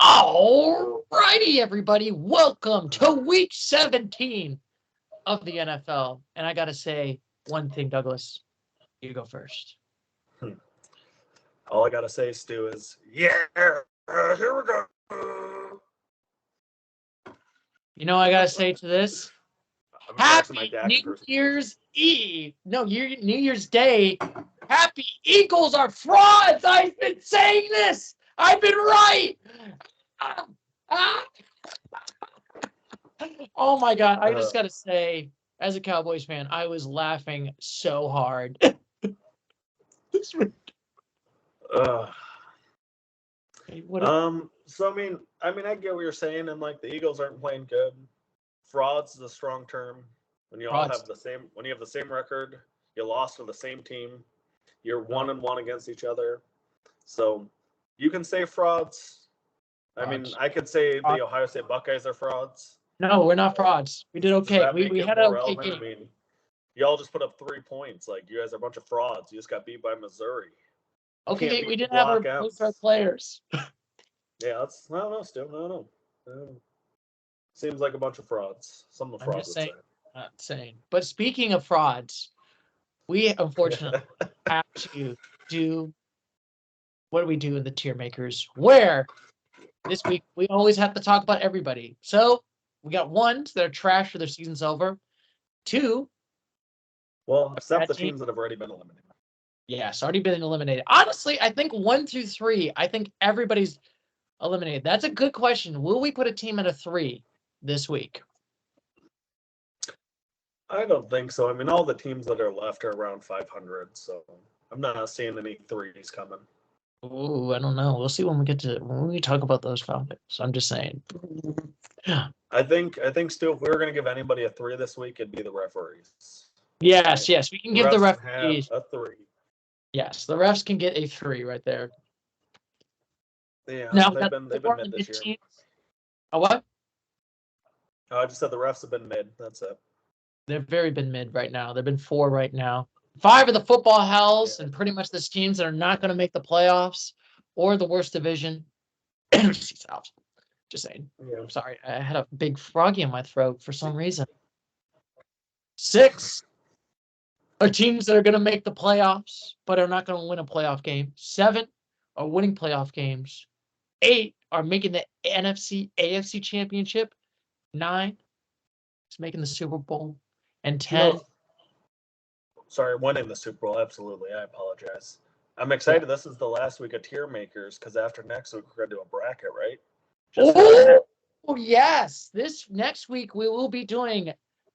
All righty, everybody. Welcome to week 17 of the NFL. And I got to say one thing, Douglas. You go first. All I gotta say, Stu, is here we go. You know what I got to say to this? I'm Happy New Year's Eve. No, New Year's Day. Happy Eagles are frauds. I've been saying this. I've been right. Ah, ah. Oh, my God. I just got to say, as a Cowboys fan, I was laughing so hard. So I mean, I get what you're saying, and like the Eagles aren't playing good. Frauds is a strong term. When you all have the same record, you lost to the same team. You're 1-1 against each other. So you can say frauds. I mean, I could say the Ohio State Buckeyes are frauds. No, we're not frauds. We did okay. We had an okay game. I mean, y'all just put up 3 points. Like, you guys are a bunch of frauds. You just got beat by Missouri. Okay, we didn't have both our players. Yeah, I don't know, Stu. I don't know. Seems like a bunch of frauds. Some of the frauds would say. Not saying. But speaking of frauds, we unfortunately have to do what do we do in the tier makers? Where this week we always have to talk about everybody. So we got ones that are trash for their season's over. 2. Well, except the teams that have already been eliminated. Yes, already been eliminated. Honestly, I think 1 through 3, I think everybody's eliminated. That's a good question. Will we put a team at a 3 this week? I don't think so. I mean, all the teams that are left are around 500, so I'm not seeing any 3s coming. Ooh, I don't know. We'll see when we talk about those Falcons. I'm just saying. I think, Stu, if we were going to give anybody a 3 this week, it'd be the referees. Yes, we can give the referees a 3. Yes, the refs can get a 3 right there. Yeah, now, they've been mid this year. Teams. A what? I just said the refs have been mid. That's it. They've been mid right now. They've been 4 right now. 5 of the football hells, and pretty much the teams that are not going to make the playoffs or the worst division. Just saying. Yeah. I'm sorry. I had a big froggy in my throat for some reason. 6 are teams that are going to make the playoffs, but are not going to win a playoff game. 7 are winning playoff games. 8 are making the NFC, AFC championship. 9 is making the Super Bowl. And 10. Winning the Super Bowl. Absolutely. I apologize. I'm excited. Yeah. This is the last week of tier makers because after next week, we're going to do a bracket, right? Oh, yes. This next week, we will be doing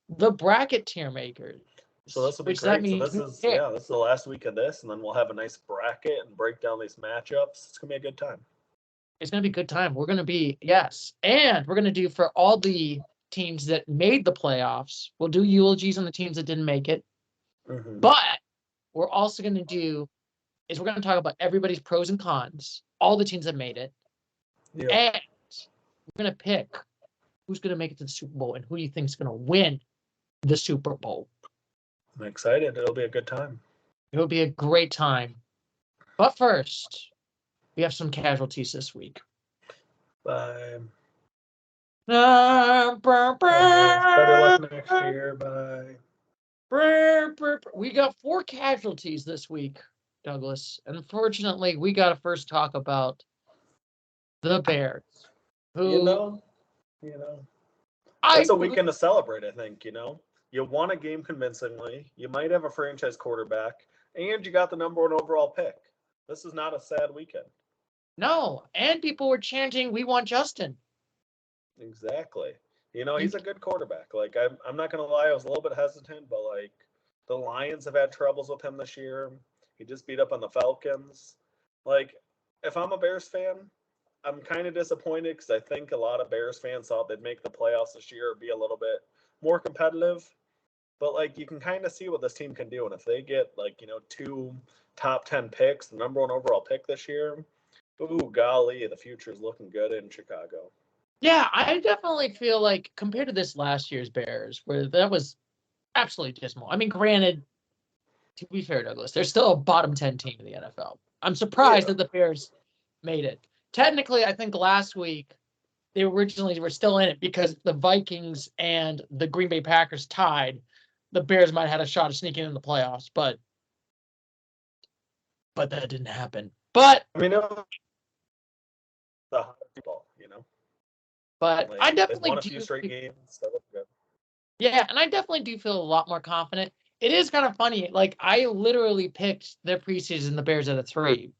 the bracket tier makers. So this will be great. So this is the last week of this, and then we'll have a nice bracket and break down these matchups. It's going to be a good time. It's going to be a good time. We're going to be, and we're going to do for all the teams that made the playoffs. We'll do eulogies on the teams that didn't make it. Mm-hmm. But we're also going to we're going to talk about everybody's pros and cons, all the teams that made it. Yeah. And we're going to pick who's going to make it to the Super Bowl and who you think is going to win the Super Bowl. I'm excited. It'll be a good time. It'll be a great time. But first, we have some casualties this week. Bye. Better luck next year. Bye. We got 4 casualties this week, Douglas. Unfortunately, we got to first talk about the Bears. Who, it's a weekend to celebrate, I think, You won a game convincingly. You might have a franchise quarterback, and you got the number 1 overall pick. This is not a sad weekend. No, and people were chanting, "We want Justin." Exactly. He's a good quarterback. Like, I'm not going to lie, I was a little bit hesitant, but, like, the Lions have had troubles with him this year. He just beat up on the Falcons. Like, if I'm a Bears fan, I'm kind of disappointed because I think a lot of Bears fans thought they'd make the playoffs this year or be a little bit more competitive. But, like, you can kind of see what this team can do. And if they get, 2 top 10 picks, the number 1 overall pick this year, ooh, golly, the future is looking good in Chicago. Yeah, I definitely feel like compared to this last year's Bears, where that was absolutely dismal. I mean, granted, to be fair, Douglas, they're still a bottom 10 team in the NFL. I'm surprised that the Bears made it. technically, I think last week they originally were still in it because the Vikings and the Green Bay Packers tied. The Bears might have had a shot of sneaking in the playoffs, but that didn't happen. But I mean, the ball, But like, I they've definitely won a do. few straight games. So that's good. Yeah, and I definitely do feel a lot more confident. It is kind of funny. Like, I literally picked their preseason, the Bears at a 3.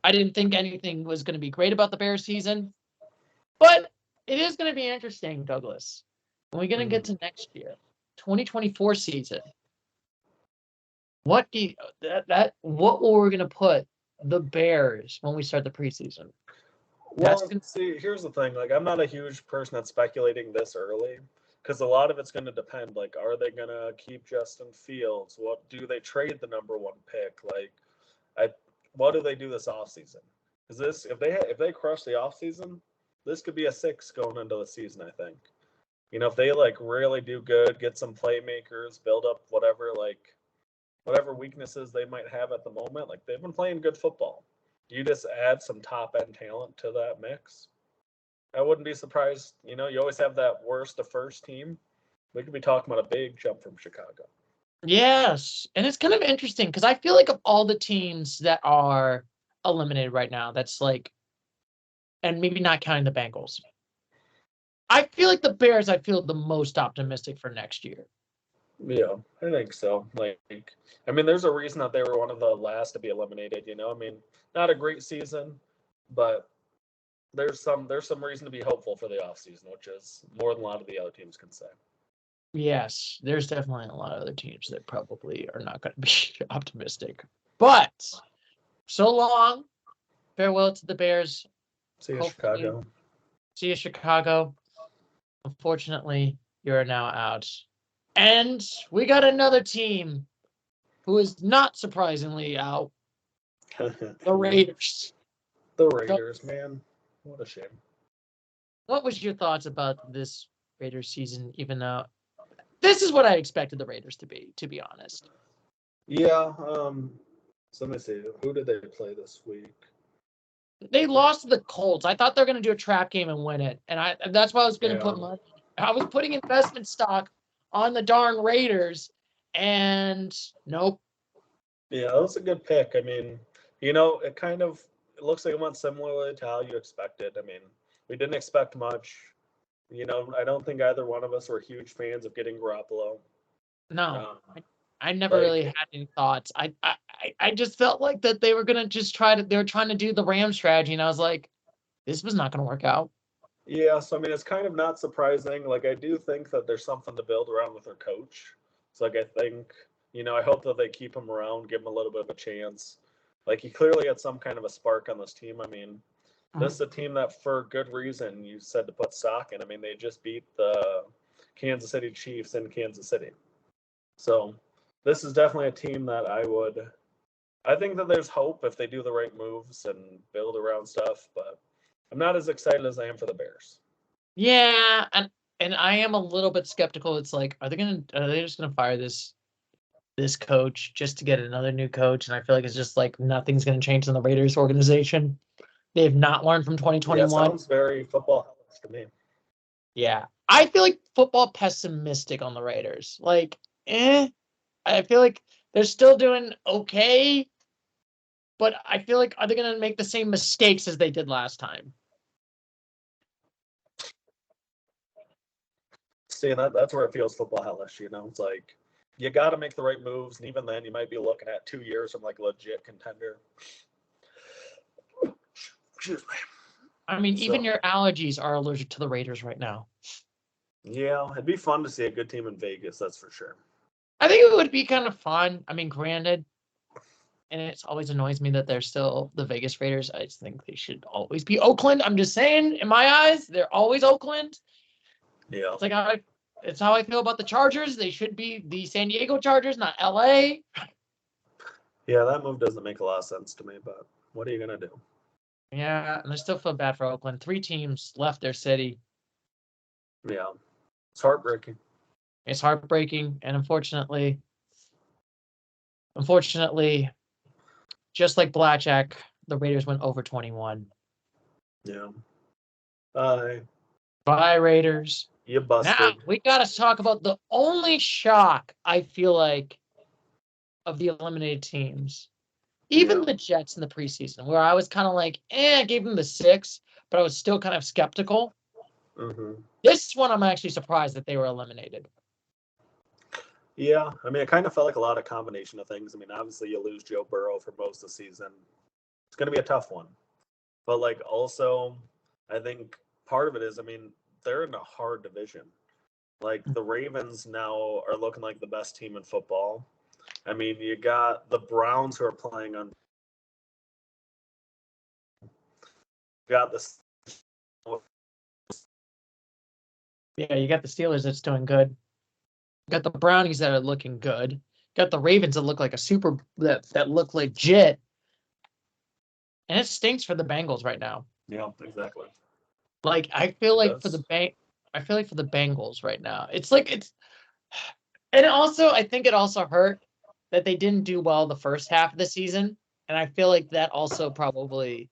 I didn't think anything was going to be great about the Bears season, but it is going to be interesting, Douglas. When we're going to get to next year, 2024 season, what we're going to put the Bears when we start the preseason? Well, see, here's the thing. Like, I'm not a huge person at speculating this early because a lot of it's going to depend. Like, are they going to keep Justin Fields? What do they trade the number 1 pick? Like, what do they do this offseason? Because if they crush the offseason, this could be a 6 going into the season. I think. If they like really do good, get some playmakers, build up whatever weaknesses they might have at the moment. Like, they've been playing good football. You just add some top end talent to that mix. I wouldn't be surprised. You always have that worst to first team. We could be talking about a big jump from Chicago. Yes. And it's kind of interesting because I feel like of all the teams that are eliminated right now, that's like, and maybe not counting the Bengals, I feel like the Bears, I feel the most optimistic for next year. Yeah, I think so. Like, I mean, there's a reason that they were one of the last to be eliminated. I mean, not a great season, but there's some reason to be hopeful for the offseason, which is more than a lot of the other teams can say. Yes, there's definitely a lot of other teams that probably are not going to be optimistic. But so long. Farewell to the Bears. See you, Chicago. See you, Chicago. Unfortunately, you're now out. And we got another team who is not surprisingly out. The Raiders. The Raiders, man. What a shame. What was your thoughts about this Raiders season, even though this is what I expected the Raiders to be honest? Yeah. So let me see. Who did they play this week? They lost to the Colts. I thought they were going to do a trap game and win it. And that's why I was going to put money. I was putting investment stock on the darn Raiders, and nope. Yeah, that was a good pick. I mean, it looks like it went similarly to how you expected. I mean, we didn't expect much. I don't think either one of us were huge fans of getting Garoppolo. No, I never really had any thoughts. I just felt like that they were gonna just they were trying to do the Ram strategy, and I was like, this was not gonna work out. Yeah, so I mean, it's kind of not surprising. Like, I do think that there's something to build around with their coach. So, like, I think, I hope that they keep him around, give him a little bit of a chance. Like, he clearly had some kind of a spark on this team. I mean, this is a team that, for good reason, you said to put stock in. I mean, they just beat the Kansas City Chiefs in Kansas City. So, this is definitely a team that I think that there's hope if they do the right moves and build around stuff, but I'm not as excited as I am for the Bears. Yeah, and I am a little bit skeptical. It's like, are they just gonna fire this coach just to get another new coach? And I feel like it's just like nothing's gonna change in the Raiders organization. They have not learned from 2021. Yeah, sounds very football to me. Yeah, I feel like football pessimistic on the Raiders. Like, I feel like they're still doing okay, but I feel like, are they going to make the same mistakes as they did last time? See, that's where it feels football hellish. It's like you got to make the right moves, and even then, you might be looking at 2 years from like a legit contender. Excuse me. I mean, even your allergies are allergic to the Raiders right now. Yeah, it'd be fun to see a good team in Vegas, that's for sure. I think it would be kind of fun. I mean, granted, and it always annoys me that they're still the Vegas Raiders. I just think they should always be Oakland. I'm just saying, in my eyes, they're always Oakland. Yeah. It's how I feel about the Chargers. They should be the San Diego Chargers, not LA. Yeah, that move doesn't make a lot of sense to me, but what are you going to do? Yeah, and I still feel bad for Oakland. 3 teams left their city. Yeah, it's heartbreaking. It's heartbreaking, and unfortunately, just like Blackjack, the Raiders went over 21. Yeah. Bye. Bye, Raiders. You Now busted. we got to talk about the only shock I feel like of the eliminated teams. Even the Jets in the preseason, where I was kind of like, I gave them the 6, but I was still kind of skeptical. Mm-hmm. This one, I'm actually surprised that they were eliminated. Yeah, I mean, it kind of felt like a lot of combination of things. I mean, obviously you lose Joe Burrow for most of the season. It's going to be a tough one. But, like, also, I think part of it is, I mean, they're in a hard division. Like, the Ravens now are looking like the best team in football. I mean, you got the Browns who are playing on. You got the. Yeah, you got the Steelers that's doing good. You got the Brownies that are looking good. You got the Ravens that look like that look legit. And it stinks for the Bengals right now. Yeah, exactly. Like I feel like for the Bengals right now. And also I think it also hurt that they didn't do well the first half of the season. And I feel like that also probably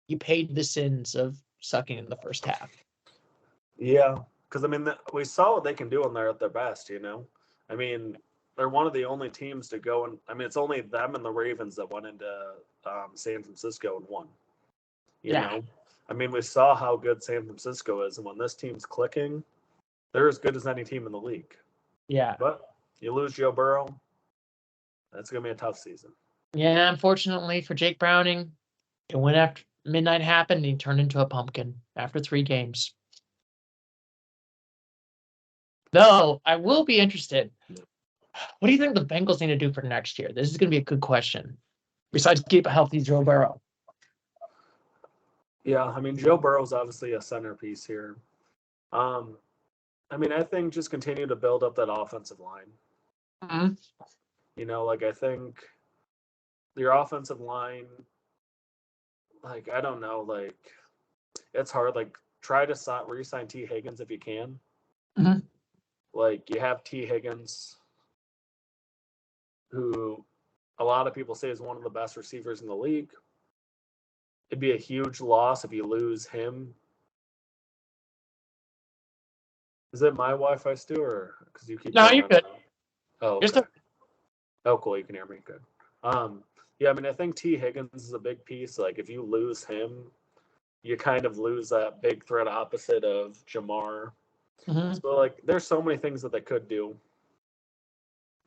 you paid the sins of sucking in the first half. Yeah, because I mean, we saw what they can do when they're at their best. I mean, they're one of the only teams to go and I mean, it's only them and the Ravens that went into San Francisco and won. You know, I mean, we saw how good San Francisco is, and when this team's clicking, they're as good as any team in the league. Yeah. But you lose Joe Burrow, that's gonna be a tough season. Yeah, unfortunately for Jake Browning, it went after midnight happened and he turned into a pumpkin after 3 games. Though I will be interested. What do you think the Bengals need to do for next year? This is going to be a good question. Besides keep a healthy Joe Burrow. Yeah, I mean, Joe Burrow's obviously a centerpiece here. I mean, I think just continue to build up that offensive line. Mm-hmm. Like I think your offensive line, like I don't know, like it's hard. Like try to re-sign T. Higgins if you can. Mm-hmm. Like you have T. Higgins, who a lot of people say is one of the best receivers in the league. It'd be a huge loss if you lose him. Is it my Wi-Fi, Stu, or because you keep No, going you're on? good. Oh, okay. Oh, cool. You can hear me. Good. Yeah, I mean, I think T. Higgins is a big piece. Like, if you lose him, you kind of lose that big threat opposite of Jamar. Mm-hmm. So, like, there's so many things that they could do.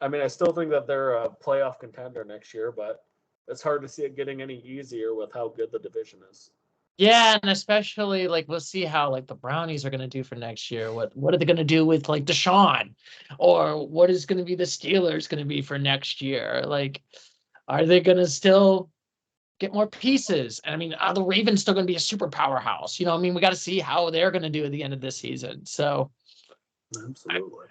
I mean, I still think that they're a playoff contender next year, but it's hard to see it getting any easier with how good the division is. Yeah, and especially like we'll see how like the Brownies are going to do for next year. What are they going to do with like Deshaun, or what is going to be the Steelers going to be for next year? Like, are they going to still get more pieces? And I mean, are the Ravens still going to be a super powerhouse? I mean, we got to see how they're going to do at the end of this season. So, absolutely.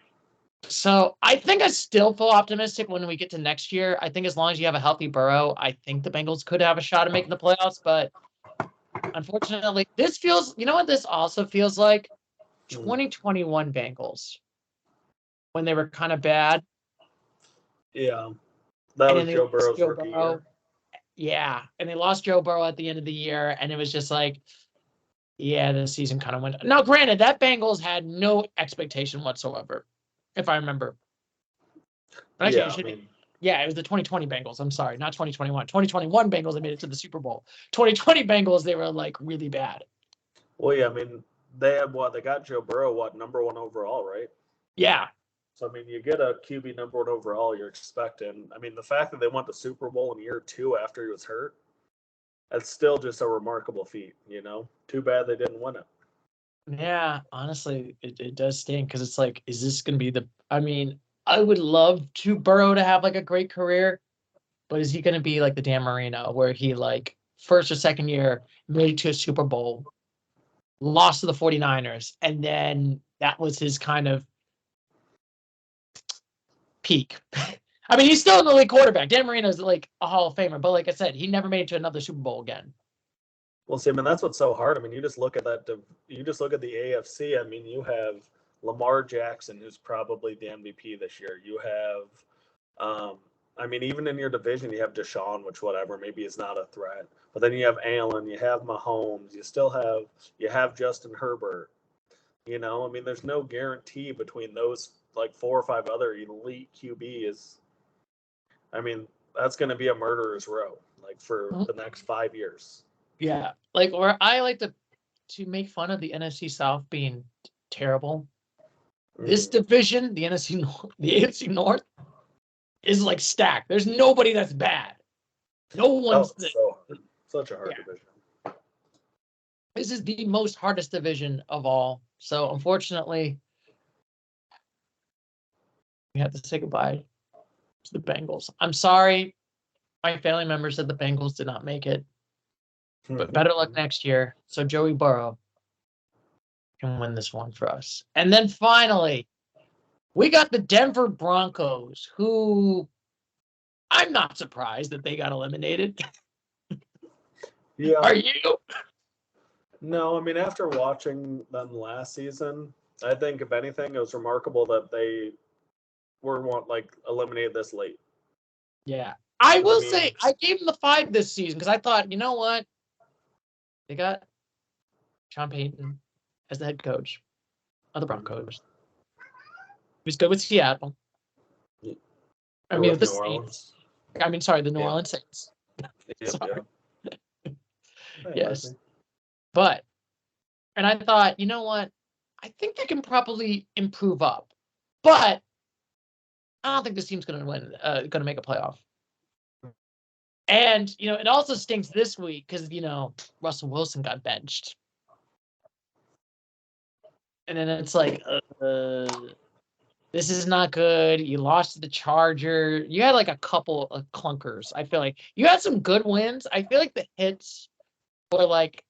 So I think I still feel optimistic when we get to next year. I think as long as you have a healthy Burrow, I think the Bengals could have a shot at making the playoffs. But unfortunately, this feels, you know what this also feels like? 2021 Bengals when they were kind of bad. Yeah. That was Joe Burrow's rookie year. Yeah. And they lost Joe Burrow at the end of the year. And it was just like, yeah, the season kind of went. Now, granted, that Bengals had no expectation whatsoever, if I remember. But actually, yeah, it was the 2020 Bengals. I'm sorry, not 2021. 2021 Bengals, they made it to the Super Bowl. 2020 Bengals, they were like really bad. Well, yeah, I mean, they had what? They got Joe Burrow, number 1 overall, right? Yeah. So, I mean, you get a QB number 1 overall, you're expecting. I mean, the fact that they went to Super Bowl in year 2 after he was hurt, that's still just a remarkable feat, Too bad they didn't win it. Yeah, honestly, it does stink because it's like, is this going to be I mean, I would love to Burrow to have like a great career, but is he going to be like the Dan Marino where he like first or second year made it to a Super Bowl, lost to the 49ers, and then that was his kind of peak. I mean, he's still an elite quarterback. Dan Marino's like a Hall of Famer, but like I said, he never made it to another Super Bowl again. Well, see, I mean, that's what's so hard. I mean, you just look at that. You just look at the AFC. I mean, you have Lamar Jackson, who's probably the MVP this year. You have I mean, even in your division, you have Deshaun, which whatever, maybe is not a threat. But then you have Allen, you have Mahomes, you have Justin Herbert. You know, I mean, there's no guarantee between those like 4 or 5 other elite QBs. I mean, that's going to be a murderer's row, like for the next 5 years. Yeah, like or I like to make fun of the NFC South being terrible. This division, the AFC North, is like stacked. There's nobody that's bad. No one's such a hard division. This is the most hardest division of all. So unfortunately, we have to say goodbye to the Bengals. I'm sorry. My family members said the Bengals did not make it. But better luck next year. So Joey Burrow can win this one for us. And then finally, we got the Denver Broncos, who I'm not surprised that they got eliminated. Yeah. Are you? No, I mean, after watching them last season, I think if anything, it was remarkable that they were eliminated this late. Yeah. I will say I gave them the 5 this season because I thought, you know what? They got Sean Payton as the head coach of the Broncos. He's good with Seattle. I mean, the Saints. I mean, sorry, the New Orleans Saints. Sorry. Yes. But, and I thought, you know what? I think they can probably improve up. But I don't think this team's going to win, going to make a playoff. And, you know, it also stinks this week because, you know, Russell Wilson got benched. And then it's like, this is not good. You lost to the Charger. You had like a couple of clunkers. I feel like you had some good wins. I feel like the hits were like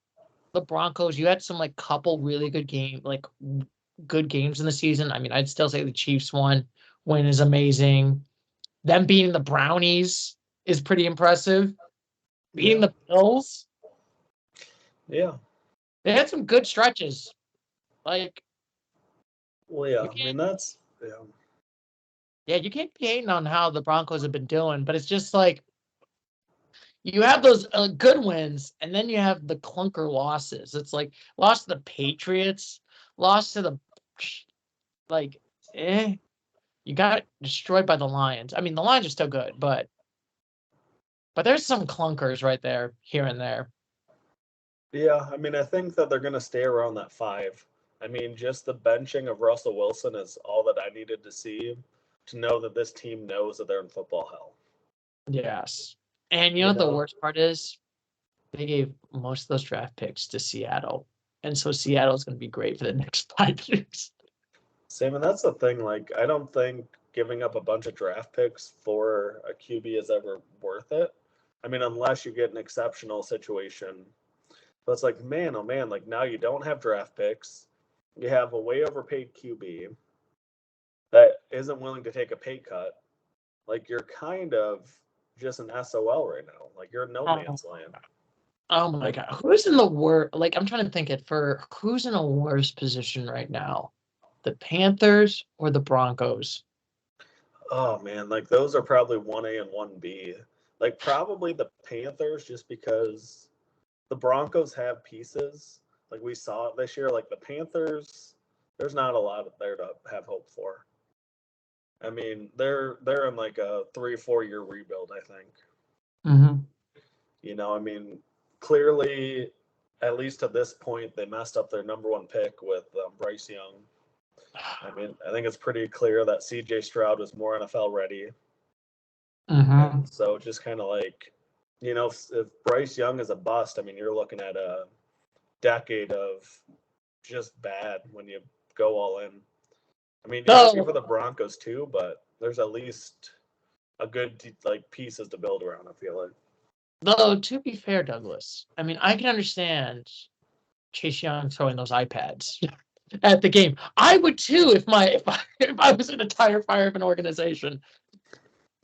the Broncos. You had some like couple really good good games in the season. I mean, I'd still say the Chiefs win is amazing. Them beating the Brownies is pretty impressive. Beating the Bills. Yeah. They had some good stretches. Like, well, yeah, I mean, that's, yeah, you can't be hating on how the Broncos have been doing, but it's just like you have those good wins, and then you have the clunker losses. It's like lost to the Patriots, lost to the you got destroyed by the Lions. I mean, the Lions are still good, but there's some clunkers right there, here and there. Yeah, I mean, I think that they're going to stay around that 5. I mean, just the benching of Russell Wilson is all that I needed to see to know that this team knows that they're in football hell. Yes. And you know what the worst part is? They gave most of those draft picks to Seattle. And so Seattle's going to be great for the next 5 years. Same, and that's the thing. Like, I don't think giving up a bunch of draft picks for a QB is ever worth it. I mean, unless you get an exceptional situation. But it's like, man, oh man, like now you don't have draft picks. You have a way overpaid QB that isn't willing to take a pay cut. Like, you're kind of just an SOL right now. Like, you're no man's land. Oh my God. Who's in the worst? Like, I'm trying to think who's in a worse position right now? The Panthers or the Broncos? Oh man, like those are probably 1A and 1B. Like, probably the Panthers, just because the Broncos have pieces. Like, we saw it this year. Like, the Panthers, there's not a lot there to have hope for. I mean, they're in like a 3-4 year rebuild, I think. Mm-hmm. You know, I mean, clearly, at least to this point, they messed up their number 1 pick with Bryce Young. I mean, I think it's pretty clear that C.J. Stroud was more NFL ready. Mm-hmm. So just kind of like, you know, if Bryce Young is a bust, I mean, you're looking at a decade of just bad when you go all in. I mean, you're happy for the Broncos too, but there's at least a good pieces to build around, I feel like. Though, to be fair, Douglas, I mean, I can understand Chase Young throwing those iPads at the game. I would too if I was an entire fire of an organization.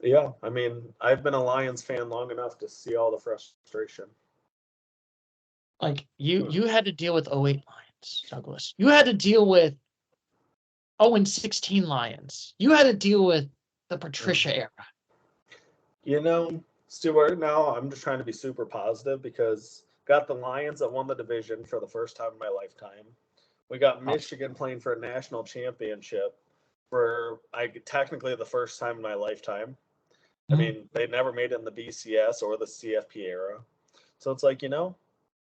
Yeah, I mean, I've been a Lions fan long enough to see all the frustration. Like, you had to deal with 08 Lions, Douglas. You had to deal with 0-16 Lions. You had to deal with the Patricia era. Stu, right now I'm just trying to be super positive because got the Lions that won the division for the first time in my lifetime. We got Michigan playing for a national championship for technically the first time in my lifetime. I mean, they never made it in the BCS or the CFP era. So it's like, you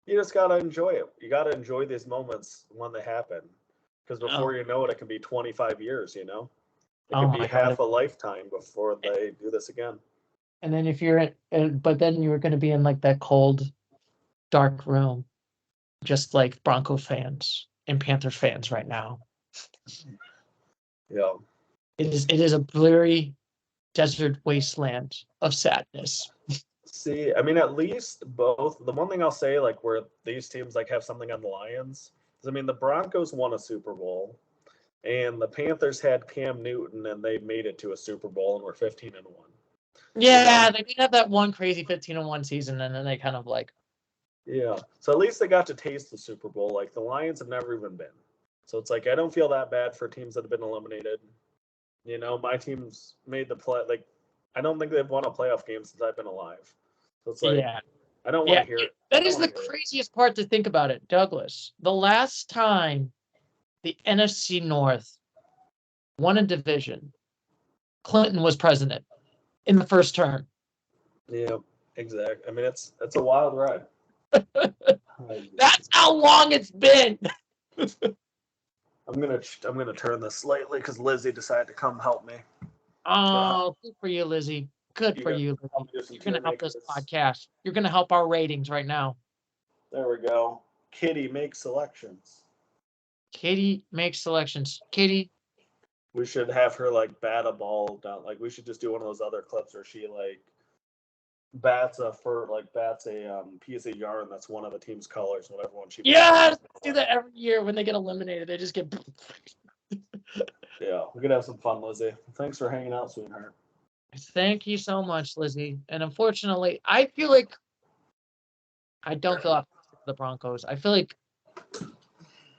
just got to enjoy it. You got to enjoy these moments when they happen. Because before you know it, it can be 25 years, It could be half a lifetime before they do this again. And then but then you're going to be in like that cold, dark room, just like Bronco fans and Panther fans right now. Yeah. It is a blurry desert wasteland of sadness. See, I mean, at least both. The one thing I'll say, like, where these teams like have something on the Lions, is I mean, the Broncos won a Super Bowl, and the Panthers had Cam Newton, and they made it to a Super Bowl and were 15-1. Yeah, they did have that one crazy 15-1 season, and then they kind of like. Yeah, so at least they got to taste the Super Bowl. Like the Lions have never even been, so it's like I don't feel that bad for teams that have been eliminated. My team's made the play. Like I don't think they've won a playoff game since I've been alive. So it's like I don't want to hear it. That is the craziest part to think about it, Douglas. The last time the NFC North won a division, Clinton was president in the first term. Yeah, exactly. I mean, it's a wild ride. That's how long it's been. I'm gonna turn this slightly because Lizzie decided to come help me. Oh, good for you, Lizzie. Good for you, Lizzie. You're gonna help this podcast. You're gonna help our ratings right now. There we go. Kitty makes selections. Kitty makes selections. Kitty. We should have her like bat a ball down. Like we should just do one of those other clips where she like bats a piece of yarn that's one of the team's colors, whatever one she. Yeah, do that every year when they get eliminated. They just get. Yeah, we're gonna have some fun, Lizzie. Thanks for hanging out, sweetheart. Thank you so much, Lizzie. And unfortunately, I feel like I don't feel optimistic for the Broncos. I feel like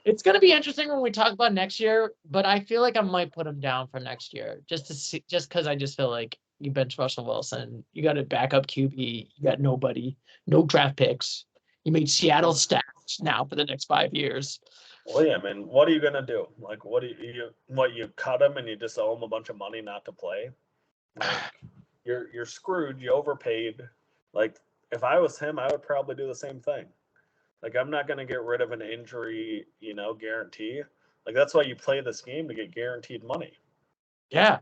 it's going to be interesting when we talk about next year, but I feel like I might put them down for next year just because I just feel like you bench Russell Wilson, you got a backup QB, you got nobody, no draft picks. You made Seattle stats now for the next 5 years. Well, yeah, man. What are you gonna do? Like, you cut him and you just owe him a bunch of money not to play? Like, you're screwed. You overpaid. Like, if I was him, I would probably do the same thing. Like, I'm not gonna get rid of an injury, guarantee. Like, that's why you play this game, to get guaranteed money. Yeah.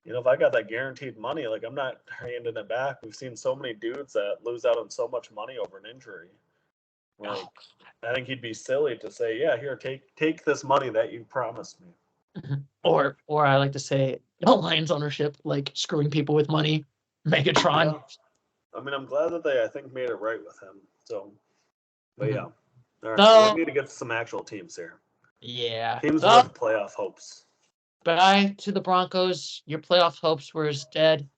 If I got that guaranteed money, like I'm not handing it back. We've seen so many dudes that lose out on so much money over an injury. Like, I think he'd be silly to say, "Yeah, here, take this money that you promised me." Or I like to say, Lions ownership, like screwing people with money, Megatron. Yeah. I mean, I'm glad that they, I think, made it right with him. So, but yeah, all right, we need to get to some actual teams here. Yeah, teams with playoff hopes. Bye to the Broncos. Your playoff hopes were as dead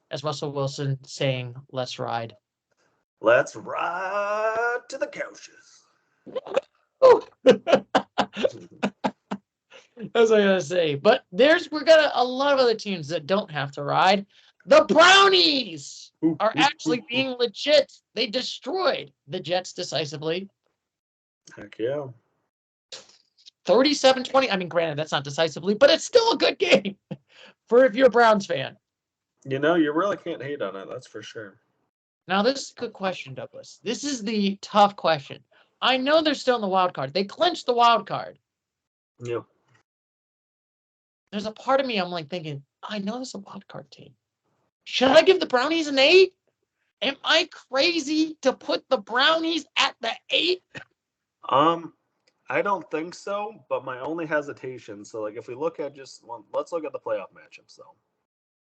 as Russell Wilson saying, "Let's ride." Let's ride to the couches. That's what I gotta say. But we got a lot of other teams that don't have to ride. The Brownies are actually being legit. They destroyed the Jets decisively. Heck yeah. 37-20. I mean, granted, that's not decisively, but it's still a good game for if you're a Browns fan. You really can't hate on it. That's for sure. Now, this is a good question, Douglas. This is the tough question. I know they're still in the wild card. They clinched the wild card. Yeah. There's a part of me I'm like thinking, I know there's a wild card team. Should I give the Brownies an 8? Am I crazy to put the Brownies at the 8? I don't think so, but my only hesitation, so like if we look at let's look at the playoff matchups though.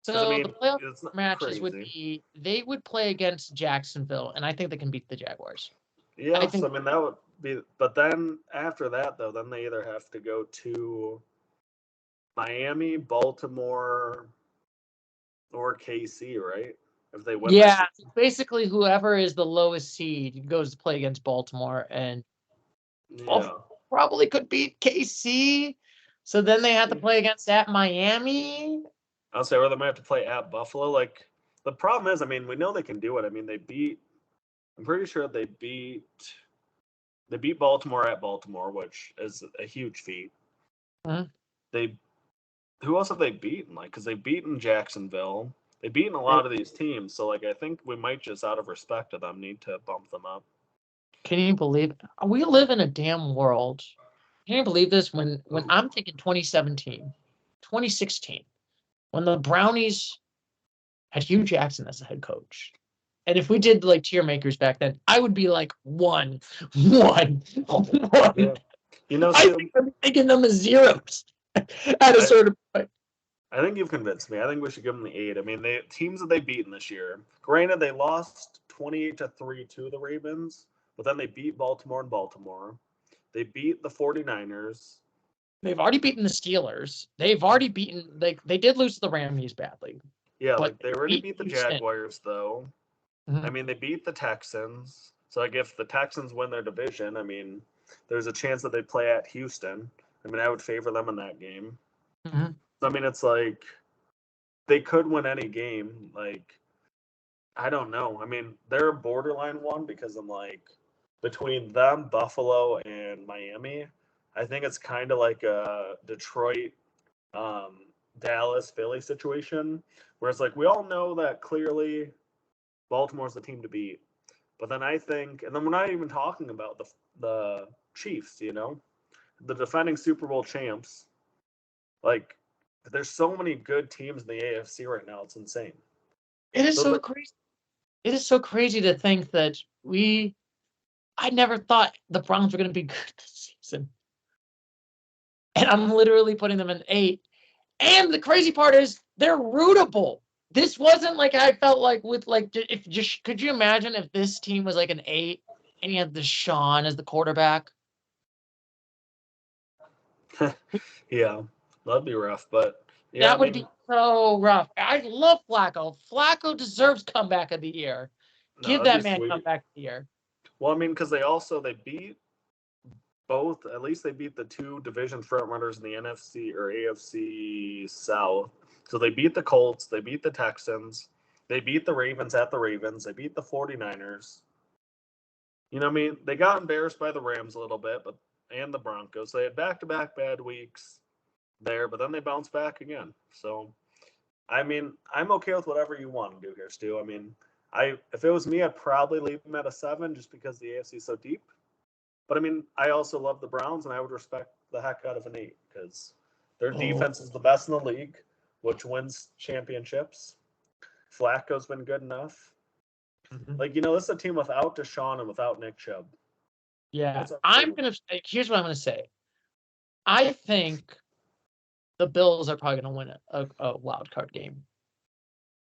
So the playoff matches would be, they would play against Jacksonville, and I think they can beat the Jaguars. Yeah, I mean that would be, but then after that though, then they either have to go to Miami, Baltimore, or KC, right? If they win. Yeah, basically whoever is the lowest seed goes to play against Baltimore, and probably could beat KC. So then they have to play against at Miami. I'll say, or they might have to play at Buffalo. Like, The problem is, I mean, we know they can do it. I mean, I'm pretty sure they beat Baltimore at Baltimore, which is a huge feat. Huh? Who else have they beaten? Like, because they've beaten Jacksonville. They've beaten a lot of these teams. So, like, I think we might just, out of respect to them, need to bump them up. Can you believe it? We live in a damn world. Can you believe this? When I'm thinking 2017, 2016, when the Brownies had Hugh Jackson as the head coach. And if we did like tier makers back then, I would be like one. Yeah. You know, I think I'm thinking them as zeros at a certain point. I think you've convinced me. I think we should give them the 8. I mean, the teams that they've beaten this year. Granted, they lost 28-3 to the Ravens, but then they beat Baltimore in Baltimore. They beat the 49ers. They've already beaten the Steelers. They've already beaten, like, they did lose to the Rammies badly. Yeah, like they already beat the Jaguars, though. I mean, they beat the Texans. So, like, if the Texans win their division, I mean, there's a chance that they play at Houston. I mean, I would favor them in that game. I mean, it's like they could win any game. Like, I don't know. I mean, they're a borderline one because I'm like, between them, Buffalo, and Miami, I think it's kind of like a Detroit, Dallas, Philly situation, where it's like we all know that clearly Baltimore's the team to beat. But then I think, and then we're not even talking about the Chiefs, you know, the defending Super Bowl champs. Like, there's so many good teams in the AFC right now. It's insane. It is so crazy. It is so crazy to think that I never thought the Browns were going to be good this season. And I'm literally putting them in 8. And the crazy part is they're rootable. This wasn't like I felt like with like, if just, could you imagine if this team was like an 8 and you had Deshaun as the quarterback? Yeah, that'd be rough, but yeah, that would be so rough. I love Flacco. Flacco deserves comeback of the year. Give that man comeback of the year. Well, I mean, because they beat both. At least they beat the 2 division front runners in the NFC or AFC South. So they beat the Colts. They beat the Texans. They beat the Ravens at the Ravens. They beat the 49ers. You know what I mean? They got embarrassed by the Rams a little bit, and the Broncos. They had back-to-back bad weeks there, but then they bounced back again. So, I mean, I'm okay with whatever you want to do here, Stu. I mean, if it was me, I'd probably leave them at a 7 just because the AFC is so deep. But I mean, I also love the Browns, and I would respect the heck out of an 8 because their defense is the best in the league, which wins championships. Flacco's been good enough. Like, you know, this is a team without Deshaun and without Nick Chubb. Yeah, here's what I'm gonna say. I think the Bills are probably gonna win a wild card game.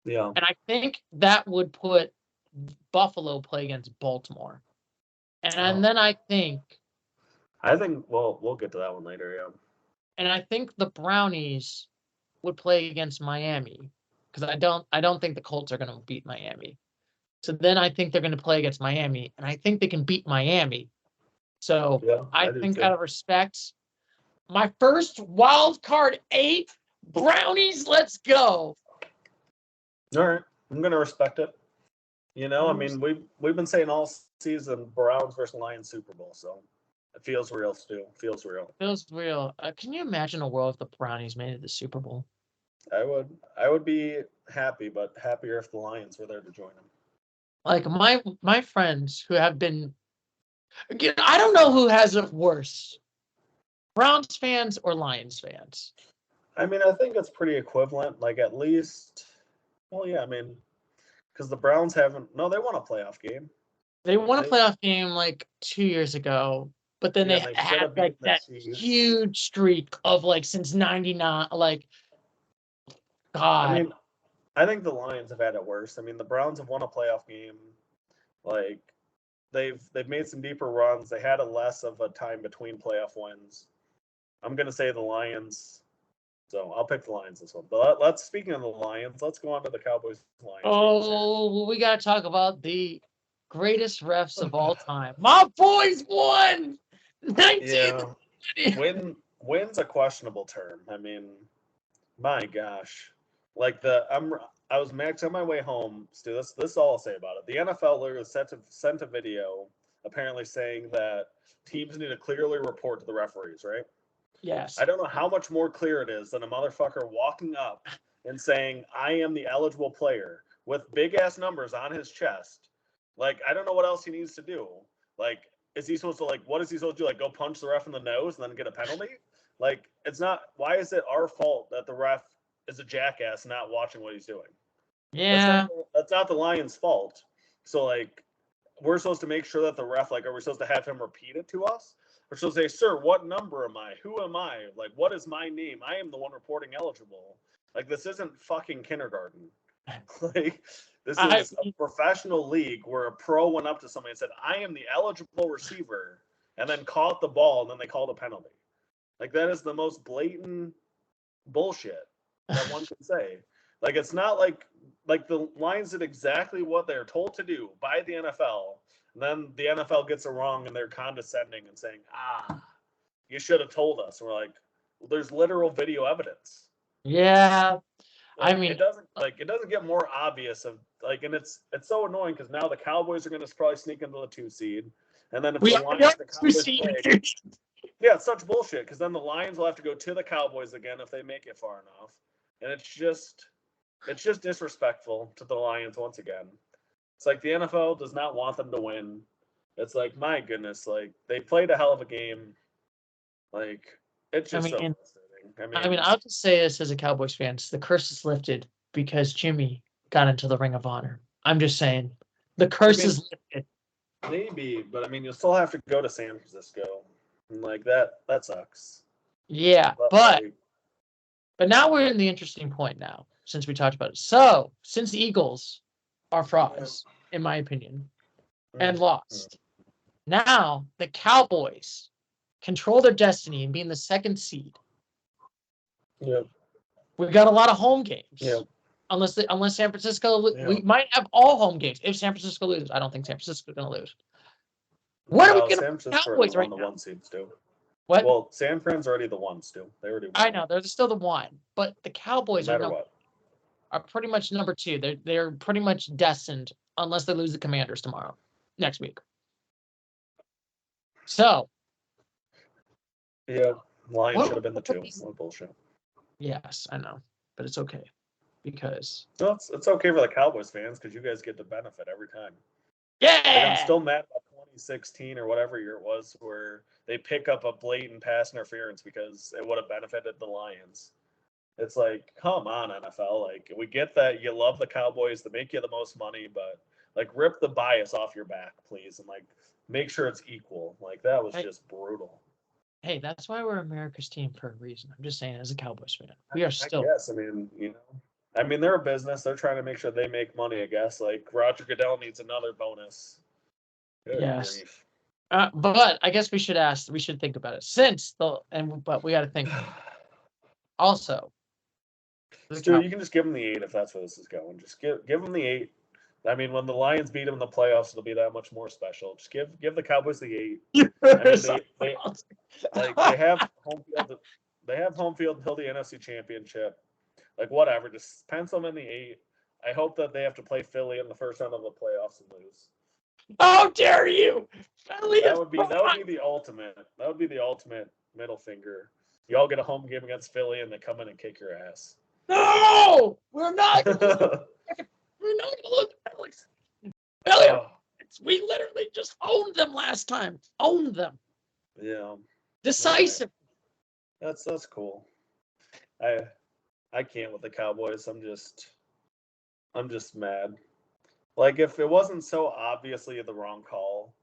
Yeah, and I think that would put Buffalo play against Baltimore, and then I think we'll get to that one later. Yeah, and I think the Brownies would play against Miami because I don't think the Colts are gonna beat Miami. So then I think they're going to play against Miami, and I think they can beat Miami. So yeah, I think out of respect, my first wild card 8, Brownies, let's go. All right, I'm going to respect it. You know, I mean, we've been saying all season Browns versus Lions Super Bowl, so it feels real, Stu. Feels real. Feels real. Can you imagine a world if the Brownies made it to the Super Bowl? I would be happy, but happier if the Lions were there to join them. Like my friends who have been, again, I don't know who has it worse, Browns fans or Lions fans. I mean, I think it's pretty equivalent. Like at least, well, yeah, I mean, because the Browns they won a playoff game. They won a playoff game like 2 years ago, but then they had like that huge streak of like since '99. Like, God. I mean, I think the Lions have had it worse. I mean, the Browns have won a playoff game. Like, they've made some deeper runs. They had a less of a time between playoff wins. I'm gonna say the Lions. So I'll pick the Lions this one. But speaking of the Lions, let's go on to the Cowboys Lions. Oh, we gotta talk about the greatest refs of all time. My boys won. 19. Yeah. Win's a questionable term. I mean, my gosh. Like I was max on my way home. Stu, this is all I'll say about it. The NFL literally sent a video apparently saying that teams need to clearly report to the referees, right? Yes. I don't know how much more clear it is than a motherfucker walking up and saying, I am the eligible player with big ass numbers on his chest. Like, I don't know what else he needs to do. Like, is he supposed to, like, what is he supposed to do? Like, go punch the ref in the nose and then get a penalty? Like, it's not, why is it our fault that the ref is a jackass not watching what he's doing? Yeah. That's not the Lions' fault. So, like, we're supposed to make sure that the ref, like, are we supposed to have him repeat it to us? We're supposed to say, sir, what number am I? Who am I? Like, what is my name? I am the one reporting eligible. Like, this isn't fucking kindergarten. Like, this is a professional league where a pro went up to somebody and said, I am the eligible receiver, and then caught the ball, and then they called a penalty. Like, that is the most blatant bullshit that one can say. Like, it's not like the Lions did exactly what they're told to do by the NFL, and then the NFL gets it wrong and they're condescending and saying, you should have told us. And we're like, well, there's literal video evidence. Yeah. Like, I mean, it doesn't get more obvious of, like, and it's so annoying because now the Cowboys are going to probably sneak into the 2 seed, and then if the Lions, the Cowboys play, yeah, it's such bullshit because then the Lions will have to go to the Cowboys again if they make it far enough, and it's just disrespectful to the Lions once again. It's like the NFL does not want them to win. It's like, my goodness, like, they played a hell of a game. Like, it's just so frustrating. I mean, I'll just say this as a Cowboys fan: the curse is lifted because Jimmy got into the Ring of Honor. I'm just saying, the curse is lifted. Maybe, but I mean, you'll still have to go to San Francisco, and like that sucks. Yeah, but now we're in the interesting point now since we talked about it. So, since the Eagles are frauds, in my opinion, and lost, now the Cowboys control their destiny and being the 2nd seed. Yep. We've got a lot of home games. Yep. Unless San Francisco, we might have all home games. If San Francisco loses, I don't think San Francisco is going to lose. What are we going to do? Cowboys right now? The 1 seeds do. What? Well, San Fran's already the 1 still. They already won. I know they're still the 1, but the Cowboys are pretty much number 2. They're pretty much destined unless they lose the Commanders next week. So. Yeah, Lions should have been the 2. What bullshit. Yes, I know, but it's okay because. No, it's okay for the Cowboys fans because you guys get the benefit every time. Yeah. Like, I'm still mad about 2016 or whatever year it was where they pick up a blatant pass interference because it would have benefited the Lions. It's like, come on, NFL. Like, we get that you love the Cowboys to make you the most money, but like, rip the bias off your back, please, and like, make sure it's equal. Like, that was just brutal. Hey, that's why we're America's team for a reason. I'm just saying, as a Cowboys fan, we are still. Yes, I mean, they're a business. They're trying to make sure they make money, I guess. Like, Roger Goodell needs another bonus. Good yes. grief. But I guess we should think about it but we got to think also. Stu, you can just give them the 8 if that's where this is going. Just give them the 8. I mean, when the Lions beat them in the playoffs, it'll be that much more special. Just give the Cowboys the 8. I mean, they have home field. They have home field until the NFC Championship. Like, whatever, just pencil them in the 8. I hope that they have to play Philly in the first round of the playoffs and lose. How dare you! Philly that would be the ultimate. That would be the ultimate middle finger. You all get a home game against Philly and they come in and kick your ass. No, we're not. We're not going to lose Philly. We literally just owned them last time. Owned them. Yeah. Decisive. Okay. That's cool. I can't with the Cowboys. I'm just mad. Like, if it wasn't so obviously the wrong call,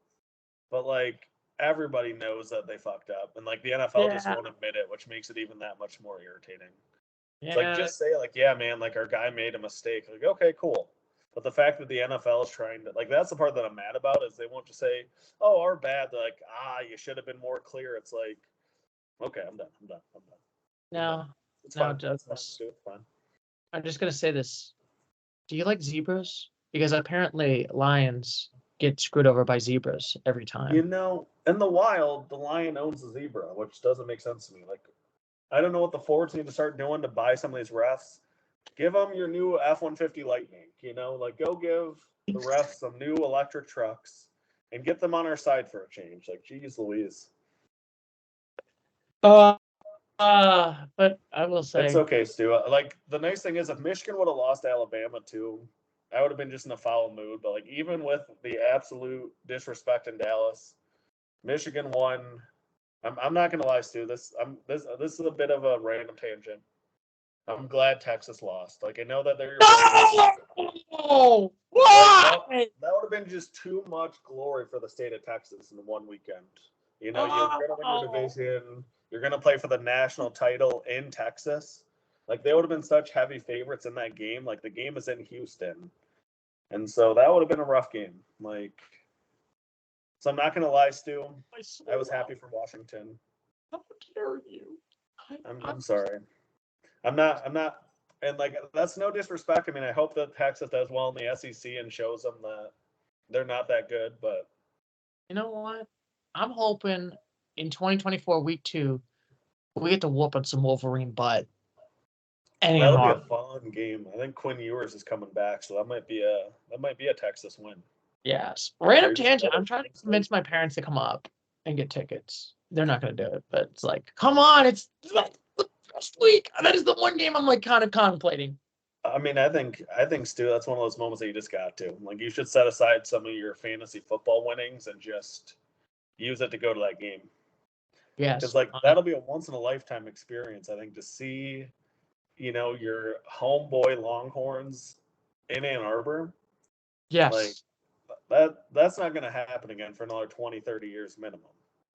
but like, everybody knows that they fucked up, and like, the NFL just won't admit it, which makes it even that much more irritating. Yeah. It's like, just say, like, yeah, man, like, our guy made a mistake. Like, okay, cool. But the fact that the NFL is trying to, like, that's the part that I'm mad about, is they won't just say, oh, our bad. They're like, you should have been more clear. It's like, okay, I'm done. No, it's fine. It's fine. I'm just going to say this. Do you like zebras? Because apparently lions get screwed over by zebras every time. In the wild, the lion owns the zebra, which doesn't make sense to me. Like, I don't know what the forwards need to start doing to buy some of these refs, give them your new F-150 Lightning. You know, like go give the refs some new electric trucks and get them on our side for a change. Like, geez Louise. But I will say it's okay, Stu. Like the nice thing is, if Michigan would have lost Alabama too, I would have been just in a foul mood. But like even with the absolute disrespect in Dallas, Michigan won. I'm not gonna lie, Stu. This is a bit of a random tangent. I'm glad Texas lost. Like I know that they're your no! that Why? would have been just too much glory for the state of Texas in one weekend. You know, you're gonna win your division. You're gonna play for the national title in Texas. Like they would have been such heavy favorites in that game. Like the game is in Houston, and so that would have been a rough game. Like, so I'm not gonna lie, Stu. I was happy for Washington. How dare you? I'm sorry. I'm not, and like that's no disrespect. I mean, I hope that Texas does well in the SEC and shows them that they're not that good. But you know what? I'm hoping in 2024 week 2 we get to whoop on some Wolverine butt. That'll be a fun game. I think Quinn Ewers is coming back, so that might be a Texas win. Yes. Random tangent. I'm trying to convince my parents to come up and get tickets. They're not going to do it, but it's like, come on, it's first week. That is the one game I'm like kind of contemplating. I mean, I think Stu, that's one of those moments that you just got to. Like you should set aside some of your fantasy football winnings and just use it to go to that game. Yes. Because like that'll be a once in a lifetime experience, I think, to see, you know, your homeboy Longhorns in Ann Arbor. Yes. Like that's not going to happen again for another 20, 30 years minimum.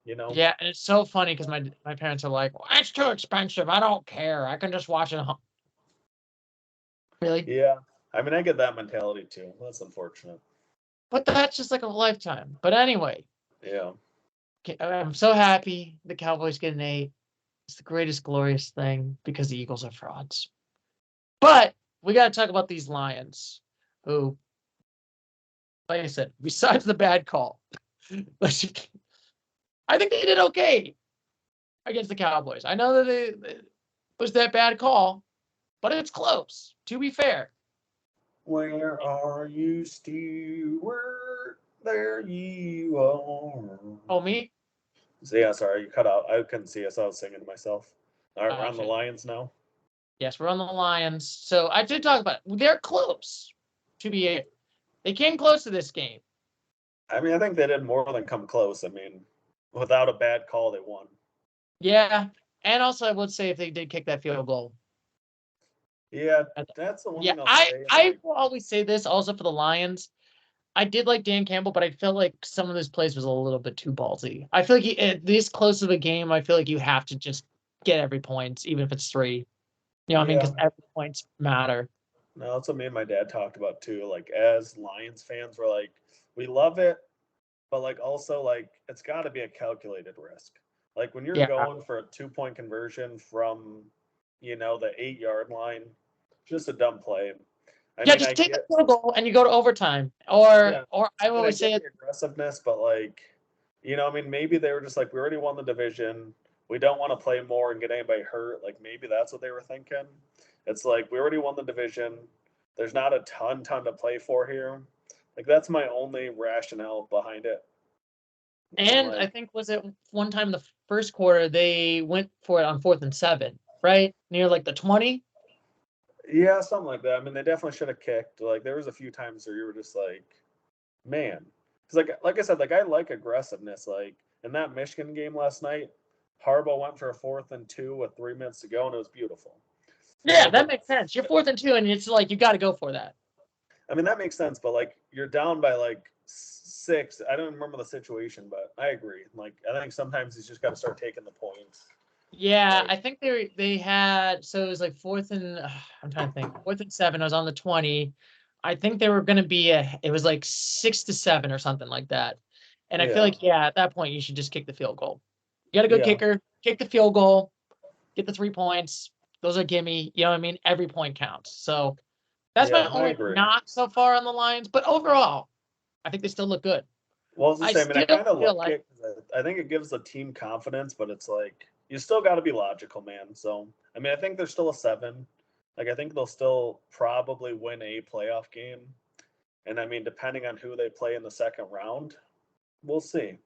You know? Yeah, and it's so funny because my parents are like, well, it's too expensive. I don't care. I can just watch it at home. Really? Yeah. I mean, I get that mentality too. That's unfortunate. But that's just like a lifetime. But anyway. Yeah. I'm so happy the Cowboys get an 8. It's the greatest, glorious thing because the Eagles are frauds. But we got to talk about these Lions who, like I said, besides the bad call, I think they did okay against the Cowboys. I know that it was that bad call, but it's close, to be fair. Where are you, Stewart? There you are. Oh, me? So, yeah, sorry, you cut out. I couldn't see us. I was singing to myself. All right, we're on the Lions now. Yes, we're on the Lions. So I did talk about it. They're close to be. They came close to this game. I mean, I think they did more than come close. I mean, without a bad call, they won. Yeah, and also I would say if they did kick that field goal. Yeah, that's the one thing I'll say. I will always say this also for the Lions. I did like Dan Campbell, but I felt like some of his plays was a little bit too ballsy. I feel like at this close of a game, I feel like you have to just get every point, even if it's 3. You know what I mean? Because every points matter. No, that's what me and my dad talked about too. Like as Lions fans, we're like, we love it, but like also like it's got to be a calculated risk. Like when you're going for a 2-point conversion from, you know, the 8-yard line, just a dumb play. I mean, just take the field goal and you go to overtime. Or I always say the aggressiveness, but like, you know, I mean, maybe they were just like, we already won the division. We don't want to play more and get anybody hurt. Like maybe that's what they were thinking. It's like we already won the division. There's not a ton to play for here. Like that's my only rationale behind it. And I think was it one time the first quarter they went for it on 4th and 7, right? Near like the 20? Yeah, something like that. I mean, they definitely should have kicked. Like there was a few times where you were just like, man. Because like I said, like I like aggressiveness. Like in that Michigan game last night, Harbaugh went for a 4th and 2 with 3 minutes to go, and it was beautiful. Yeah, that makes sense. You're 4th and 2, and it's like you got to go for that. I mean, that makes sense, but like you're down by like 6. I don't remember the situation, but I agree. Like I think sometimes he's just got to start taking the points. Yeah, I think they had, so it was like 4th and I'm trying to think, 4th and 7. I was on the 20. I think they were going to be it was like 6-7 or something like that. And I feel like at that point you should just kick the field goal. You got a good kicker, kick the field goal, get the 3 points. Those are gimme. You know what I mean? Every point counts. So that's my only knock so far on the Lions. But overall, I think they still look good. Well, I kind of like it because I think it gives the team confidence, but it's like you still got to be logical, man. So I mean, I think they're still a 7. Like, I think they'll still probably win a playoff game. And I mean, depending on who they play in the second round, we'll see.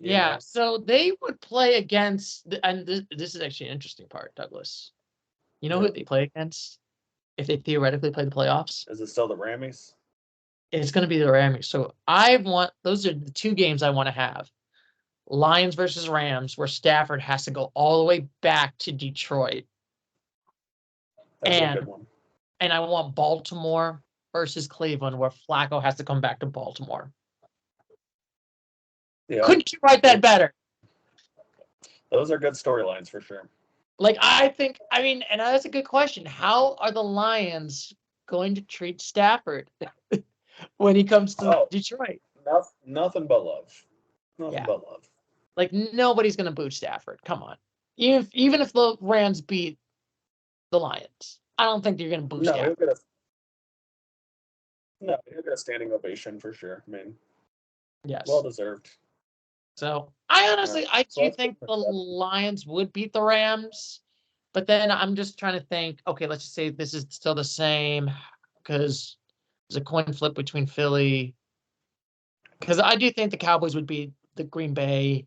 Yeah, so they would play against, and this is actually an interesting part, Douglas. You know who they play against if they theoretically play the playoffs? Is it still the Rammies? It's going to be the Rams. So those are the two games I want to have. Lions versus Rams, where Stafford has to go all the way back to Detroit. That's a good one. And I want Baltimore versus Cleveland, where Flacco has to come back to Baltimore. Yeah. Couldn't you write that better? Those are good storylines for sure. Like, and that's a good question. How are the Lions going to treat Stafford when he comes to Detroit? Nothing but love. Nothing but love. Like, nobody's going to boo Stafford. Come on. Even if the Rams beat the Lions, I don't think you're going to boo Stafford. He'll get a standing ovation for sure. I mean, yes. Well deserved. So, I do think the Lions would beat the Rams, but then I'm just trying to think, okay, let's just say this is still the same because there's a coin flip between Philly. Because I do think the Cowboys would beat the Green Bay,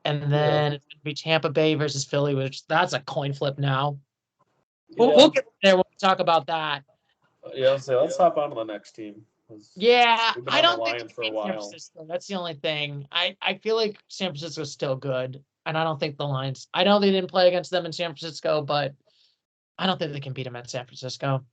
and then it's going to be Tampa Bay versus Philly, which that's a coin flip now. We'll get there when we talk about that. Yeah, so let's hop on to the next team. Yeah, I don't think for a while. San Francisco. That's the only thing. I feel like San Francisco's still good, and I don't think the Lions. I know they didn't play against them in San Francisco, but I don't think they can beat them at San Francisco.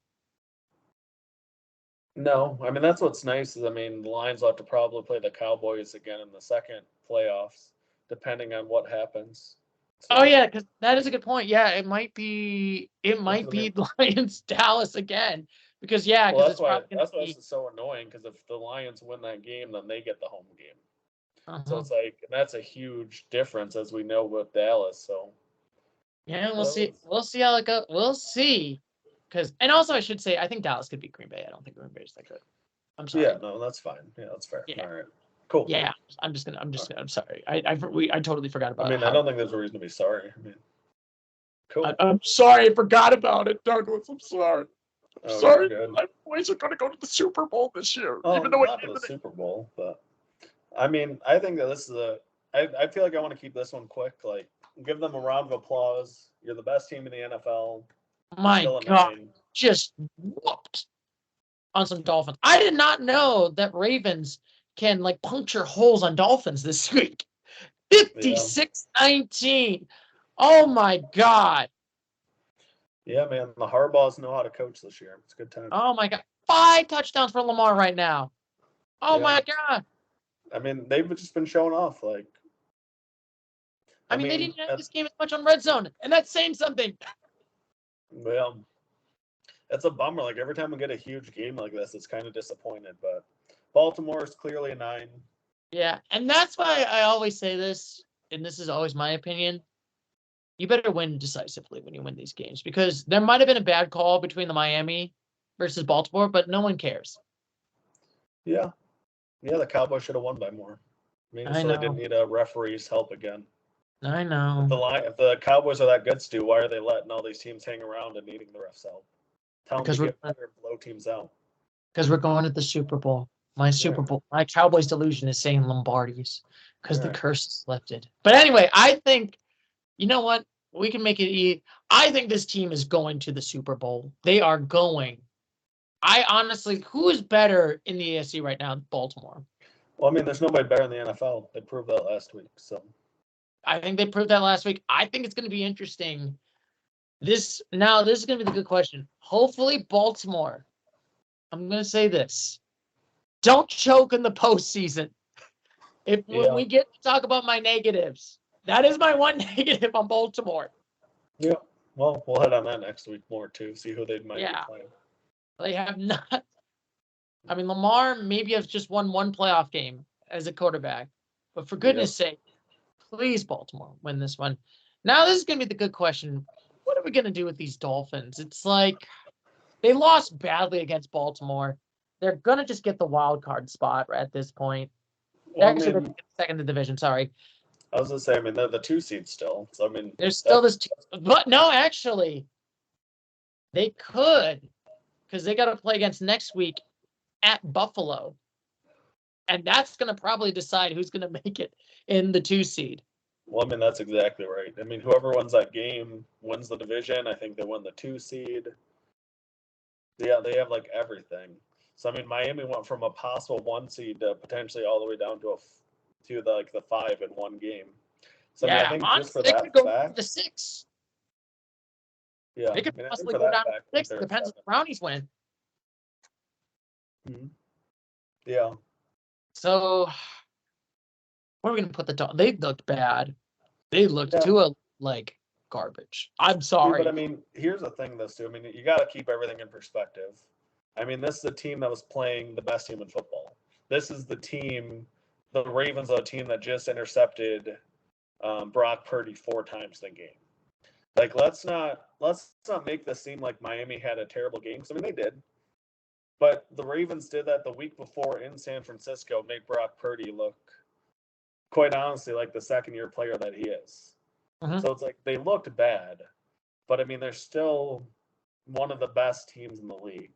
No, I mean that's what's nice is the Lions will have to probably play the Cowboys again in the second playoffs, depending on what happens. So, because that is a good point. Yeah, it might be Lions Dallas again. Because that's why it's so annoying. Because if the Lions win that game, then they get the home game. So it's like that's a huge difference, as we know with Dallas. So we'll see. We'll see how it goes. We'll see. And also I should say I think Dallas could beat Green Bay. I don't think Green Bay is that good. I'm sorry. Yeah, no, that's fine. Yeah, that's fair. Yeah. All right. Cool. Yeah, I'm sorry. I totally forgot about it. I don't think there's a reason to be sorry. Cool. I'm sorry. I forgot about it, Douglas. I'm sorry. Sorry, my boys are going to go to the Super Bowl this year. Even though not to the Super Bowl, but I think that this is I feel like I want to keep this one quick. Like, give them a round of applause. You're the best team in the NFL. My God, just whooped on some Dolphins. I did not know that Ravens can puncture holes on Dolphins this week. 56-19. Oh my God. Yeah, man. The Harbaughs know how to coach this year. It's a good time. Oh, my God. 5 touchdowns for Lamar right now. Oh, my God. They've just been showing off. They didn't have this game as much on red zone, and that's saying something. Well, it's a bummer. Every time we get a huge game like this, it's kind of disappointed. But Baltimore is clearly a 9. Yeah, and that's why I always say this, and this is always my opinion. You better win decisively when you win these games because there might have been a bad call between the Miami versus Baltimore, but no one cares. Yeah. Yeah, the Cowboys should have won by more. I know. They didn't need a referee's help again. I know. If the Cowboys are that good, Stu, why are they letting all these teams hang around and needing the refs help? Tell them to get better and blow teams out. Because we're going to the Super Bowl. My Cowboys delusion is saying Lombardi's because the curse is lifted. But anyway, I think, you know what? We can make it I think this team is going to the Super Bowl. They are going. I honestly, who is better in the AFC right now? Baltimore. Well, there's nobody better in the NFL. They proved that last week. So I think they proved that last week. I think it's going to be interesting. This is going to be the good question. Hopefully, Baltimore. I'm going to say this. Don't choke in the postseason. When we get to talk about my negatives, that is my one negative on Baltimore. Yeah. Well, we'll head on that next week more too. See who they might be playing. They have not. Lamar maybe has just won one playoff game as a quarterback, but for goodness sake, please Baltimore win this one. Now this is going to be the good question. What are we going to do with these Dolphins? It's like they lost badly against Baltimore. They're going to just get the wild card spot at this point. Well, they're second in the division. Sorry. I was going to say, they're the 2 seed still. So, there's still this. But no, actually, They could, because they got to play against next week at Buffalo. And that's going to probably decide who's going to make it in the 2 seed. Well, I mean, that's exactly right. I mean, whoever wins that game wins the division. I think they win the 2 seed. Yeah, they have like everything. So, I mean, Miami went from a possible 1 seed to potentially all the way down to the 5 in one game. So, yeah, I mean, I think honestly, just for they that could go fact, to 6. yeah, They could I mean, I think possibly for go that down fact, to 6. they're Depends if 7. the Brownies win. Mm-hmm. Yeah. So, where are we going to put the dog? They looked bad. They looked too like garbage. I'm sorry. But I mean, here's the thing, though, Stu. I mean, you got to keep everything in perspective. I mean, this is a team that was playing the best team in football. This is the Ravens are a team that just intercepted Brock Purdy 4 times in the game. Like, let's not make this seem like Miami had a terrible game. Because I mean, they did. But the Ravens did that the week before in San Francisco, make Brock Purdy look, quite honestly, like the second-year player that he is. So it's like they looked bad, but I mean, they're still one of the best teams in the league.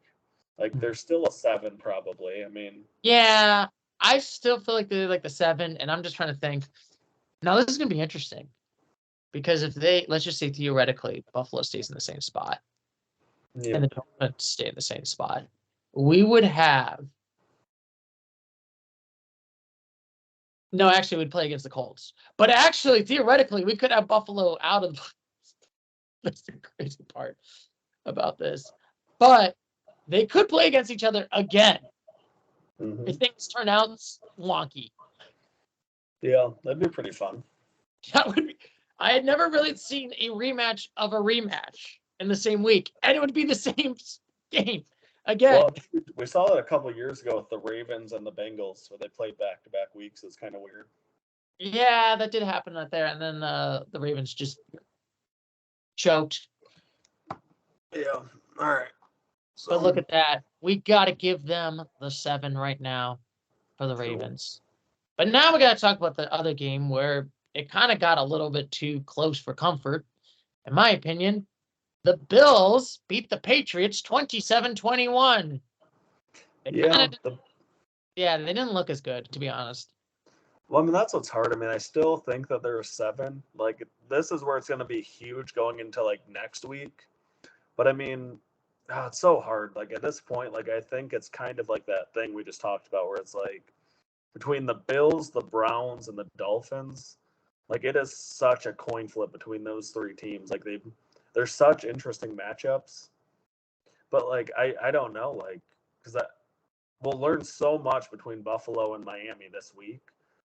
Like, they're still a 7, probably. I mean, yeah, I still feel like they're like the 7, and I'm just trying to think. Now, this is going to be interesting because if let's just say theoretically, Buffalo stays in the same spot and the Dolphins stay in the same spot, we would have. No, actually, we'd play against the Colts. But actually, theoretically, we could have Buffalo out of. That's the crazy part about this. But they could play against each other again if things turn out wonky. Yeah, that'd be pretty fun. That would be. I had never really seen a rematch of a rematch in the same week, and it would be the same game again. Well, we saw that a couple of years ago with the Ravens and the Bengals, where they played back-to-back weeks. It's kind of weird. Yeah, that did happen out there, and then the Ravens just choked. Yeah. All right. So, but look at that. We got to give them the 7 right now for the Ravens. But now we got to talk about the other game where it kind of got a little bit too close for comfort. In my opinion, the Bills beat the Patriots 27-21. Yeah. They didn't look as good, to be honest. Well, I mean, that's what's hard. I mean, I still think that there are 7. Like, this is where it's going to be huge going into, like, next week. But, I mean, it's so hard. Like, at this point, like, I think it's kind of like that thing we just talked about where it's like between the Bills, the Browns, and the Dolphins, like, it is such a coin flip between those 3 teams. Like, they're such interesting matchups. But, like, I don't know, like, because we'll learn so much between Buffalo and Miami this week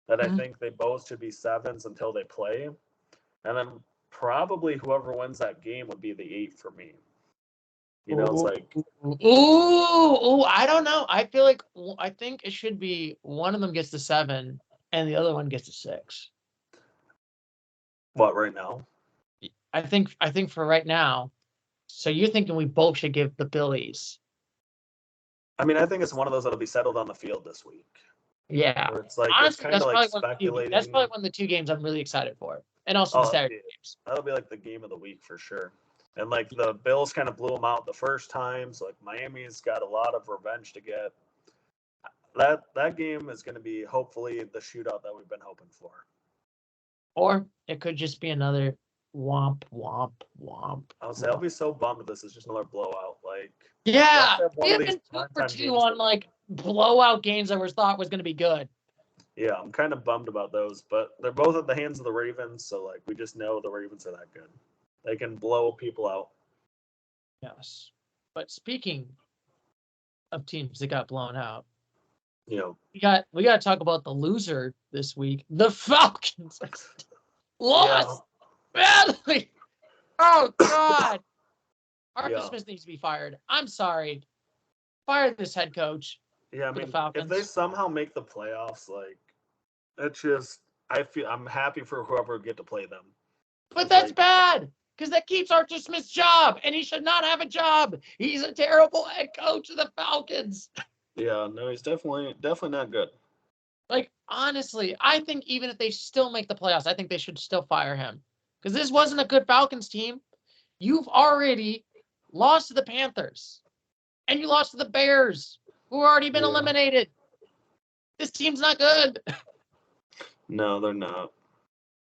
that I think they both should be 7s until they play. And then probably whoever wins that game would be the 8 for me. You know, it's like. I don't know. I think it should be one of them gets the 7 and the other one gets the 6. What, right now? I think for right now. So you're thinking we both should give the Billies. I mean, I think it's one of those that'll be settled on the field this week. Yeah. Where it's like, honestly, it's kind of like speculating. That's probably one of the 2 games I'm really excited for. And also the Saturday games. That'll be like the game of the week for sure. And like the Bills kind of blew them out the first time. So like Miami's got a lot of revenge to get. That game is going to be hopefully the shootout that we've been hoping for. Or it could just be another womp. I'll be so bummed if this is just another blowout. Like, yeah, we have been 2 for 2 on like blowout games that was thought was going to be good. Yeah, I'm kind of bummed about those, but they're both at the hands of the Ravens, so like we just know the Ravens are that good. They can blow people out. Yes, but speaking of teams that got blown out, you know, we got to talk about the loser this week. The Falcons lost badly. Oh God, Arthur Smith needs to be fired. I'm sorry, fire this head coach. Yeah, I mean, if they somehow make the playoffs, like, it's just I'm happy for whoever would get to play them. But that's bad because that keeps Arthur Smith's job, and he should not have a job. He's a terrible head coach of the Falcons. Yeah, no, he's definitely not good. Like, honestly, I think even if they still make the playoffs, I think they should still fire him because this wasn't a good Falcons team. You've already lost to the Panthers, and you lost to the Bears, who already been eliminated. This team's not good. No, they're not.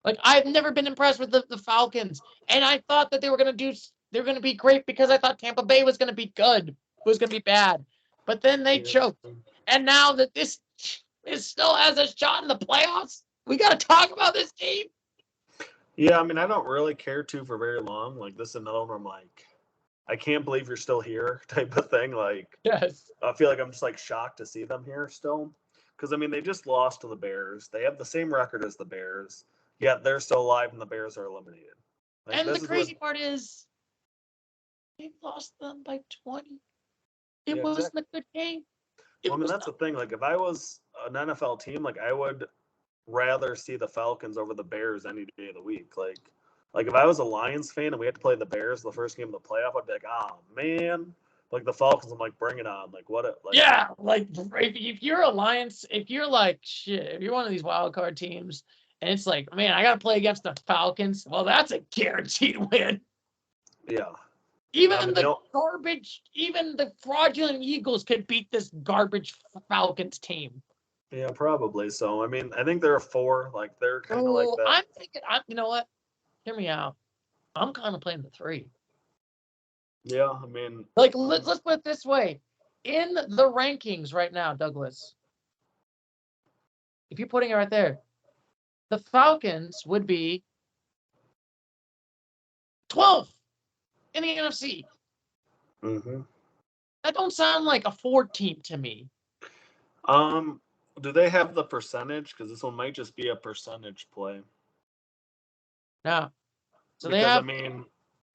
Like, I've never been impressed with the Falcons, and I thought that they were going to be great because I thought Tampa Bay was going to be good, was going to be bad. But then they choked. And now that this still has a shot in the playoffs, we got to talk about this team. Yeah, I mean, I don't really care to for very long. Like, this is another one where I'm like, I can't believe you're still here type of thing. Like, yes. I feel like I'm just, like, shocked to see them here still. Because, I mean, they just lost to the Bears. They have the same record as the Bears, yet they're still alive and the Bears are eliminated. Like, and the crazy part is they lost them by 20. It wasn't a good game. Well, I mean, that's the thing. Like, if I was an NFL team, like, I would rather see the Falcons over the Bears any day of the week. Like if I was a Lions fan and we had to play the Bears the first game of the playoff, I'd be like, oh man. Like the Falcons, I'm like, bring it on. Like what? If you're a Lions, if you're like shit, if you're one of these wild card teams, and it's like, man, I gotta play against the Falcons. Well, that's a guaranteed win. Yeah. Even the fraudulent Eagles could beat this garbage Falcons team. Yeah, probably. So, I mean, I think they're a 4. Like, they're kind of like that. I'm thinking, you know what? Hear me out. I'm kind of playing the 3. Yeah, I mean. Like, let's put it this way. In the rankings right now, Douglas, if you're putting it right there, the Falcons would be 12th in the NFC. Mm-hmm. That don't sound like a 4 team to me. Do they have the percentage? Because this one might just be a percentage play. No. So because, I mean,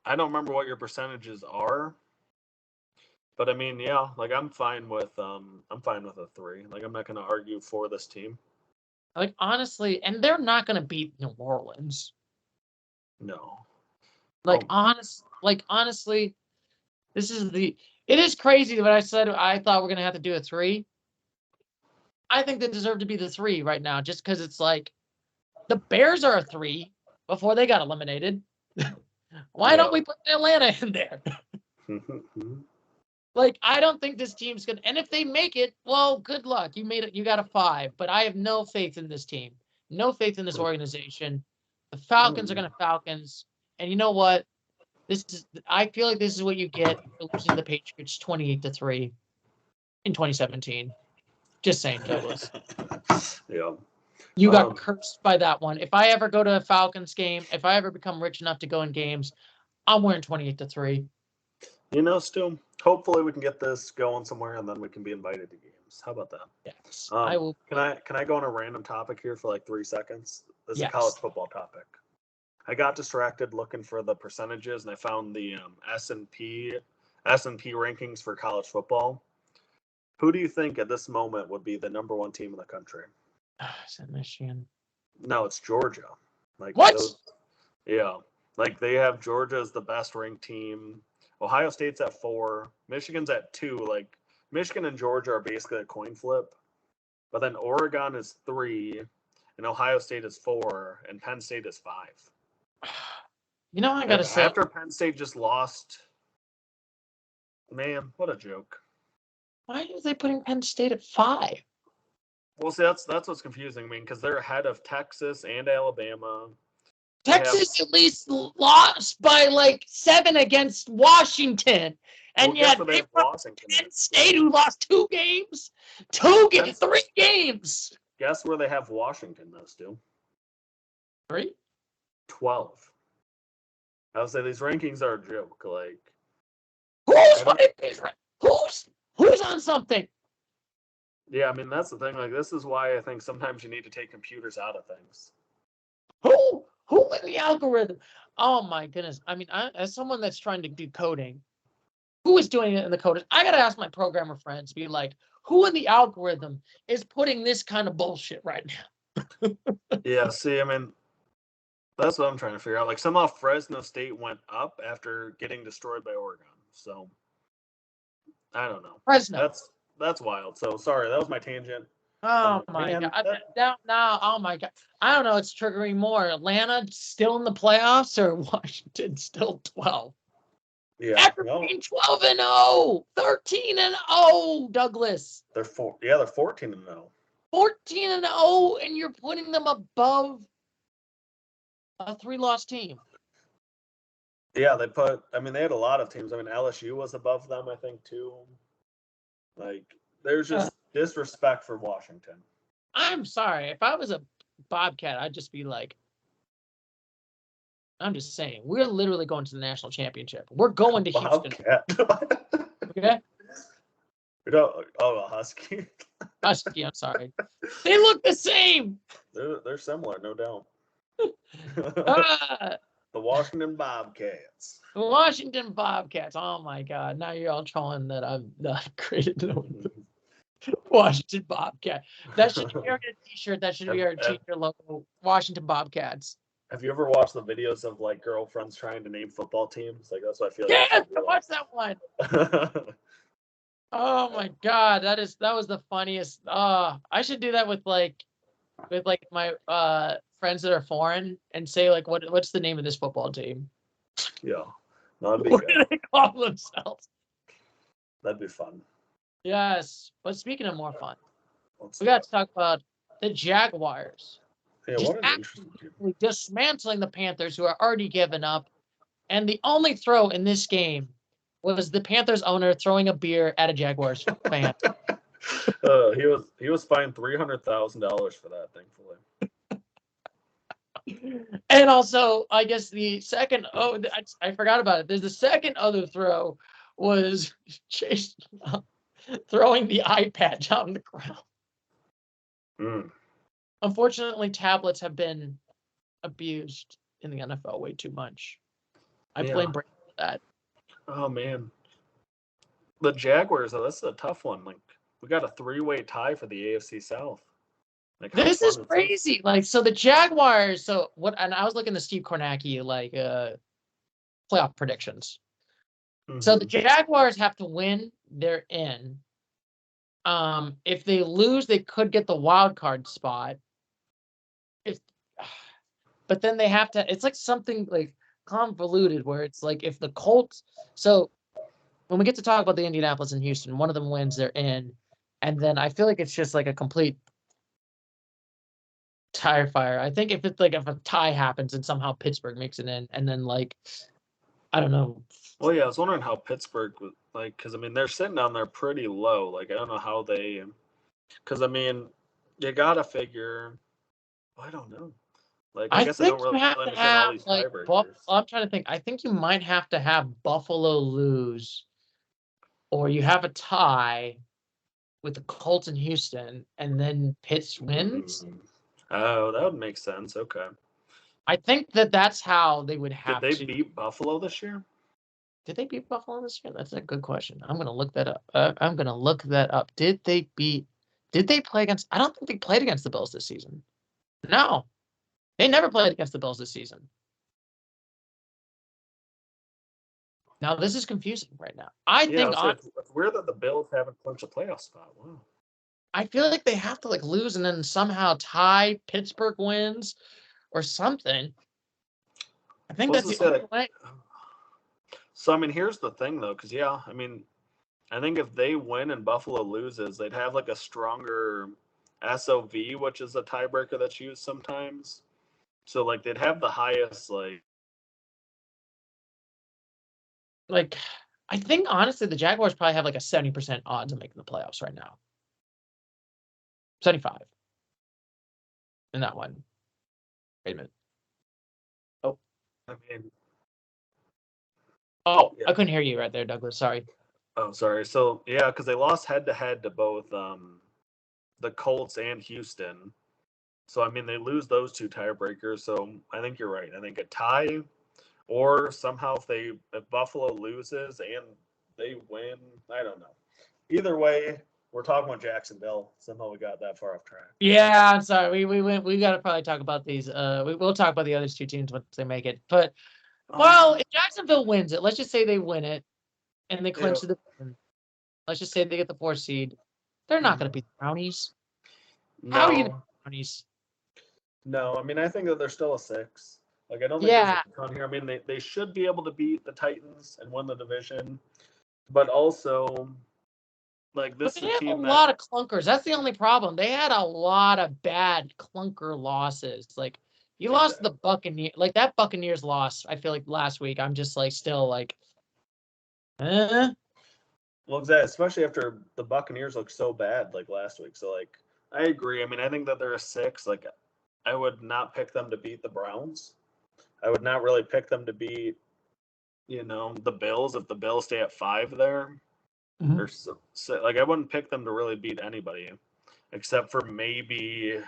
I don't remember what your percentages are. But I mean, yeah, like I'm fine with a 3. Like I'm not gonna argue for this team. Like honestly, and they're not gonna beat New Orleans. No. Honestly, it is crazy that I said I thought we're gonna have to do a 3. I think they deserve to be the 3 right now, just because it's like the Bears are a 3 before they got eliminated. Why don't we put Atlanta in there? Like, I don't think this team's gonna. And if they make it, well, good luck. You made it. You got a 5. But I have no faith in this team. No faith in this organization. The Falcons are gonna Falcons. And you know what? I feel like this is what you get for losing the Patriots 28-3 in 2017. Just saying, Douglas. Yeah. You got cursed by that one. If I ever go to a Falcons game, if I ever become rich enough to go in games, I'm wearing 28-3. You know, Stu, hopefully we can get this going somewhere and then we can be invited to games. How about that? Yes. I will. Can I go on a random topic here for like 3 seconds? This is a college football topic. I got distracted looking for the percentages and I found the S&P rankings for college football. Who do you think at this moment would be the number 1 team in the country? Is it Michigan? No, it's Georgia. Like what? Like they have Georgia as the best ranked team. Ohio State's at 4. Michigan's at 2. Like Michigan and Georgia are basically a coin flip. But then Oregon is 3, and Ohio State is 4, and Penn State is 5. You know, I gotta say, after Penn State just lost, man, what a joke. Why are they putting Penn State at 5? Well, see, that's what's confusing. I mean, because they're ahead of Texas and Alabama. Texas at least lost by like 7 against Washington, and yet they Penn State, who lost 2 games, 3 games. Guess where they have Washington, though, Stu? 3? 12. I would say these rankings are a joke. Like, who's on something? Yeah, I mean, that's the thing. Like, this is why I think sometimes you need to take computers out of things. Who in the algorithm? Oh, my goodness. I mean, as someone that's trying to do coding, who is doing it in the coders? I got to ask my programmer friends, be like, who in the algorithm is putting this kind of bullshit right now? Yeah, see, I mean, that's what I'm trying to figure out. Like, somehow Fresno State went up after getting destroyed by Oregon. So, I don't know. Fresno. That's wild. So sorry, that was my tangent. Oh my god! Now, oh my god! I don't know. It's triggering more. Atlanta still in the playoffs, or Washington still 12? Yeah. After being 12-0, 13-0, Douglas. They're 14-0. 14-0, and you're putting them above a 3-loss team. Yeah, they had a lot of teams. I mean, LSU was above them, I think, too. Like, there's just disrespect for Washington. I'm sorry. If I was a Bobcat, I'd just be like, I'm just saying, we're literally going to the national championship. We're going to Houston. Bobcat. Okay? A Husky. Husky, I'm sorry. They look the same. They're similar, no doubt. The Washington Bobcats. The Washington Bobcats. Oh my God! Now you're all trolling that I've not created the Washington Bobcat. That should be our T-shirt. That should be our T-shirt logo. Washington Bobcats. Have you ever watched the videos of like girlfriends trying to name football teams? Like that's what I feel like. Yes, I watched that one. Oh my God, that was the funniest. I should do that with my friends that are foreign and say like what's the name of this football team? Yeah, that'd be what good. do they call themselves? That'd be fun. Yes, but speaking of more fun, we got to talk about the Jaguars. Yeah, what an interesting team. Dismantling the Panthers, who are already given up, and the only throw in this game was the Panthers owner throwing a beer at a Jaguars fan. He was fined $300,000 for that, thankfully. And also, I guess the second I forgot about it. There's the second other throw was Chase throwing the eye patch out on the ground. Unfortunately, tablets have been abused in the NFL way too much. I blame Brady for that. Oh man, the Jaguars. Though, that's a tough one. Like we got a 3-way tie for the AFC South. Like, this is crazy. Like, so the Jaguars. So what? And I was looking at Steve Kornacki playoff predictions. Mm-hmm. So the Jaguars have to win. They're in. If they lose, they could get the wild card spot. But then they have to. It's like something like convoluted where it's like if the Colts. So when we get to talk about the Indianapolis and Houston, one of them wins, they're in, and then I feel like it's just like a complete tire fire. I think if a tie happens and somehow Pittsburgh makes it in, and then like I don't know. Well, yeah, I was wondering how Pittsburgh was like, because I mean they're sitting down there pretty low. Like I don't know how they, because I mean you gotta figure. I don't know. Like I guess I don't really understand all these tiebreakers. I'm trying to think. I think you might have to have Buffalo lose, or you have a tie with the Colts and Houston, and then Pitts wins. Oh, that would make sense. Okay. I think that's how they would have to. Did they beat Buffalo this year? Did they beat Buffalo this year? That's a good question. I'm going to look that up. Did they play against? I don't think they played against the Bills this season. No. They never played against the Bills this season. Now, this is confusing right now. I think it's weird that the Bills haven't clinched a playoff spot. Wow. I feel like they have to lose and then somehow tie. Pittsburgh wins or something. I think that's the only way. So, I mean, here's the thing, though, because, I mean, I think if they win and Buffalo loses, they'd have a stronger SOV, which is a tiebreaker that's used sometimes. So, they'd have the highest, I think, honestly, the Jaguars probably have, a 70% odds of making the playoffs right now. 75. In that one. Wait a minute. Oh. I mean. Oh, yeah. I couldn't hear you right there, Douglas. Sorry. Oh, sorry. So, because they lost head-to-head to both the Colts and Houston. So, I mean, they lose those two tiebreakers. So, I think you're right. I think a tie or somehow if Buffalo loses and they win, I don't know. Either way, we're talking about Jacksonville. Somehow we got that far off track. Yeah, I'm sorry. We got to probably talk about these. We'll talk about the other two teams once they make it. But, well, if Jacksonville wins it, let's just say they win it and they clinch the division. Let's just say they get the 4th seed. They're not going to beat the Brownies. No. How are you going to beat the Brownies? No, I mean, I think that they're still a 6. Like, I don't think there's Yeah, a ton here. I mean, they should be able to beat the Titans and win the division, but also, like, but this they is a have a team that, lot of clunkers. That's the only problem. They had a lot of bad clunker losses. Like you lost exactly. the Buccaneers, like that Buccaneers loss. I feel like last week. I'm just like still like, eh. Well, exactly, especially after the Buccaneers looked so bad like last week. So, like, I agree. I mean, I think that they're a 6. Like, I would not pick them to beat the Browns. I would not really pick them to beat, the Bills if the Bills stay at 5 there. Mhm. Or so, like, I wouldn't pick them to really beat anybody except for maybe,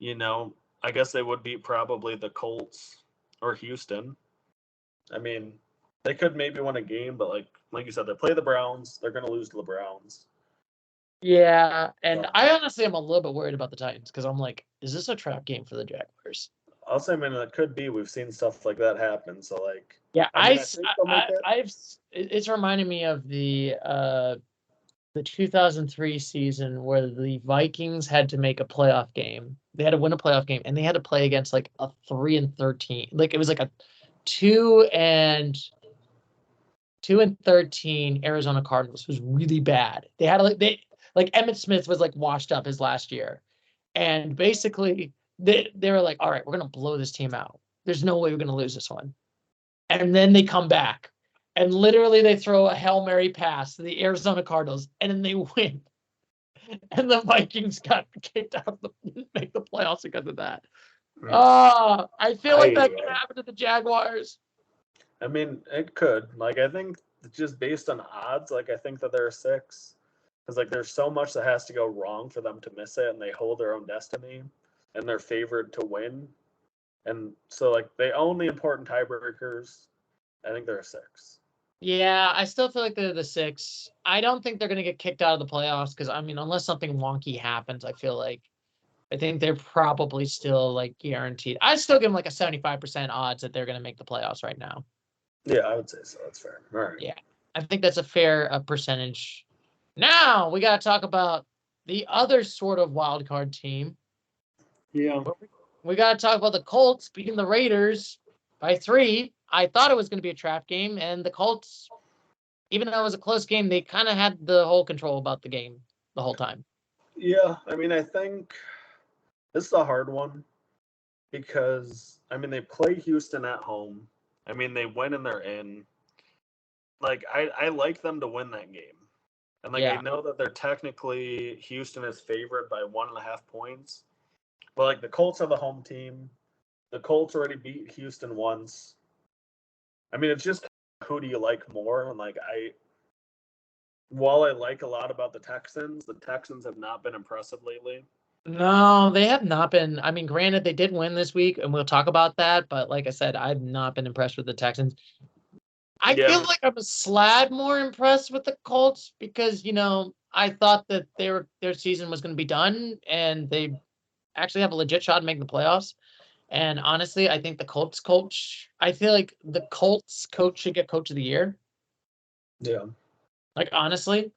I guess they would beat probably the Colts or Houston. I mean, they could maybe win a game, but like you said, they play the Browns. They're going to lose to the Browns. Yeah, and So I honestly am a little bit worried about the Titans because I'm like, is this a trap game for the Jaguars? I'll say, man, it could be. We've seen stuff like that happen. So, like, Yeah, I mean, I think they'll make it. it's reminding me of the 2003 season where the Vikings had to make a playoff game. They had to win a playoff game, and they had to play against like a 3-13. Like it was like a 2-13 Arizona Cardinals was really bad. They had like Emmitt Smith was like washed up his last year, and basically they were like, all right, we're gonna blow this team out. There's no way we're gonna lose this one. And then they come back, and literally they throw a Hail Mary pass to the Arizona Cardinals, and then they win. And the Vikings got kicked out of make the playoffs because of that. Mm. Oh, I feel like that could I, happen to the Jaguars. I mean, it could. Like, I think just based on odds, like, I think that they're a 6. Because, like, there's so much that has to go wrong for them to miss it, and they hold their own destiny, and they're favored to win. And so, like, they own the important tiebreakers. I think they're a 6. Yeah, I still feel like they're the 6. I don't think they're going to get kicked out of the playoffs because, I mean, unless something wonky happens, I think they're probably still like guaranteed. I still give them like a 75% odds that they're going to make the playoffs right now. Yeah, I would say so. That's fair. All right. Yeah, I think that's a fair percentage. Now we got to talk about the other sort of wild card team. Yeah. We got to talk about the Colts beating the Raiders by 3. I thought it was going to be a trap game, and the Colts, even though it was a close game, they kind of had the whole control about the game the whole time. Yeah. I mean, I think this is a hard one because, I mean, they play Houston at home. I mean, they win and they're in. Like, I like them to win that game. And, like, I Yeah. know that they're technically Houston is favored by 1.5 points. But, like, the Colts are the home team. The Colts already beat Houston once. I mean, it's just who do you like more? And, like, while I like a lot about the Texans have not been impressive lately. No, they have not been. I mean, granted, they did win this week, and we'll talk about that. But like I said, I've not been impressed with the Texans. I feel Yeah. like I'm a slab more impressed with the Colts because, I thought that their season was going to be done, and they actually have a legit shot at making the playoffs. And honestly, I think I feel like the Colts coach should get coach of the year. Yeah. Like, honestly,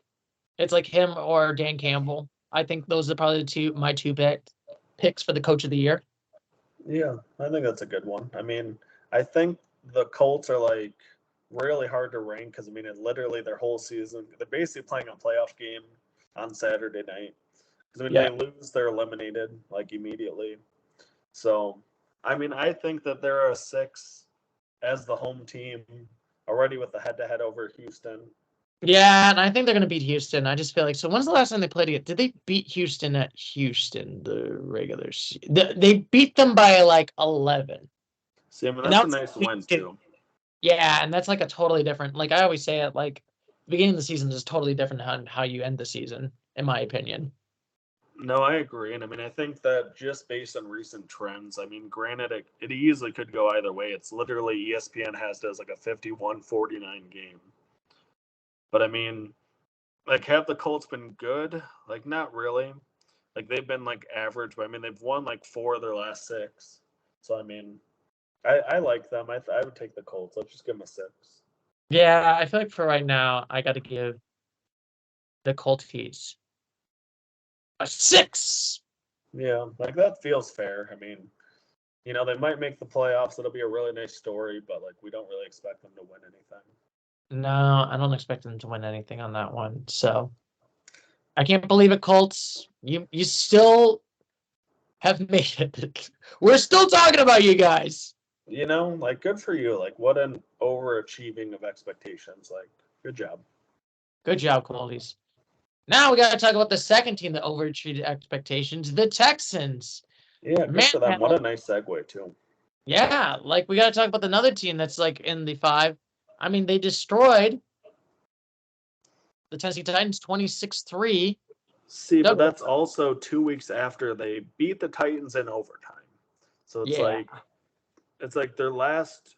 it's like him or Dan Campbell. I think those are probably my two picks for the coach of the year. Yeah. I think that's a good one. I mean, I think the Colts are like really hard to rank because, I mean, literally their whole season, they're basically playing a playoff game on Saturday night. Because, I mean, Yeah. they lose, they're eliminated like immediately. So, I mean, I think that they're a 6 as the home team already with the head to head over Houston. Yeah, and I think they're going to beat Houston. I just feel like so. When's the last time they played it? Did they beat Houston at Houston? The regular they beat them by like 11, See, I mean, and that's that a was nice week win, 2. too. Yeah, and that's like a totally different. Like I always say it, like the beginning of the season is totally different than how you end the season, in my opinion. No, I agree. And I mean, I think that just based on recent trends, I mean, granted, it easily could go either way. It's literally ESPN has it as like a 51-49 game. But I mean, like, have the Colts been good? Like, not really. Like, they've been like average, but I mean, they've won like 4 of their last 6. So, I mean, I like them. I would take the Colts. Let's just give them a 6. Yeah, I feel like for right now, I got to give the Colts a 6. Yeah, like that feels fair. I mean, You know, they might make the playoffs. It'll be a really nice story, but like we don't really expect them to win anything. No, I don't expect them to win anything on that one. So I can't believe it, Colts. You still have made it. We're still talking about you guys. You know, like good for you. Like what an overachieving of expectations. Like good job. Good job, Colties. Now we got to talk about the second team that overachieved expectations, the Texans. Yeah, good for them. What a nice segue too. Yeah, like we got to talk about another team that's like in the 5. I mean, they destroyed the Tennessee Titans 26-3. See, but that's also 2 weeks after they beat the Titans in overtime. So it's like their last.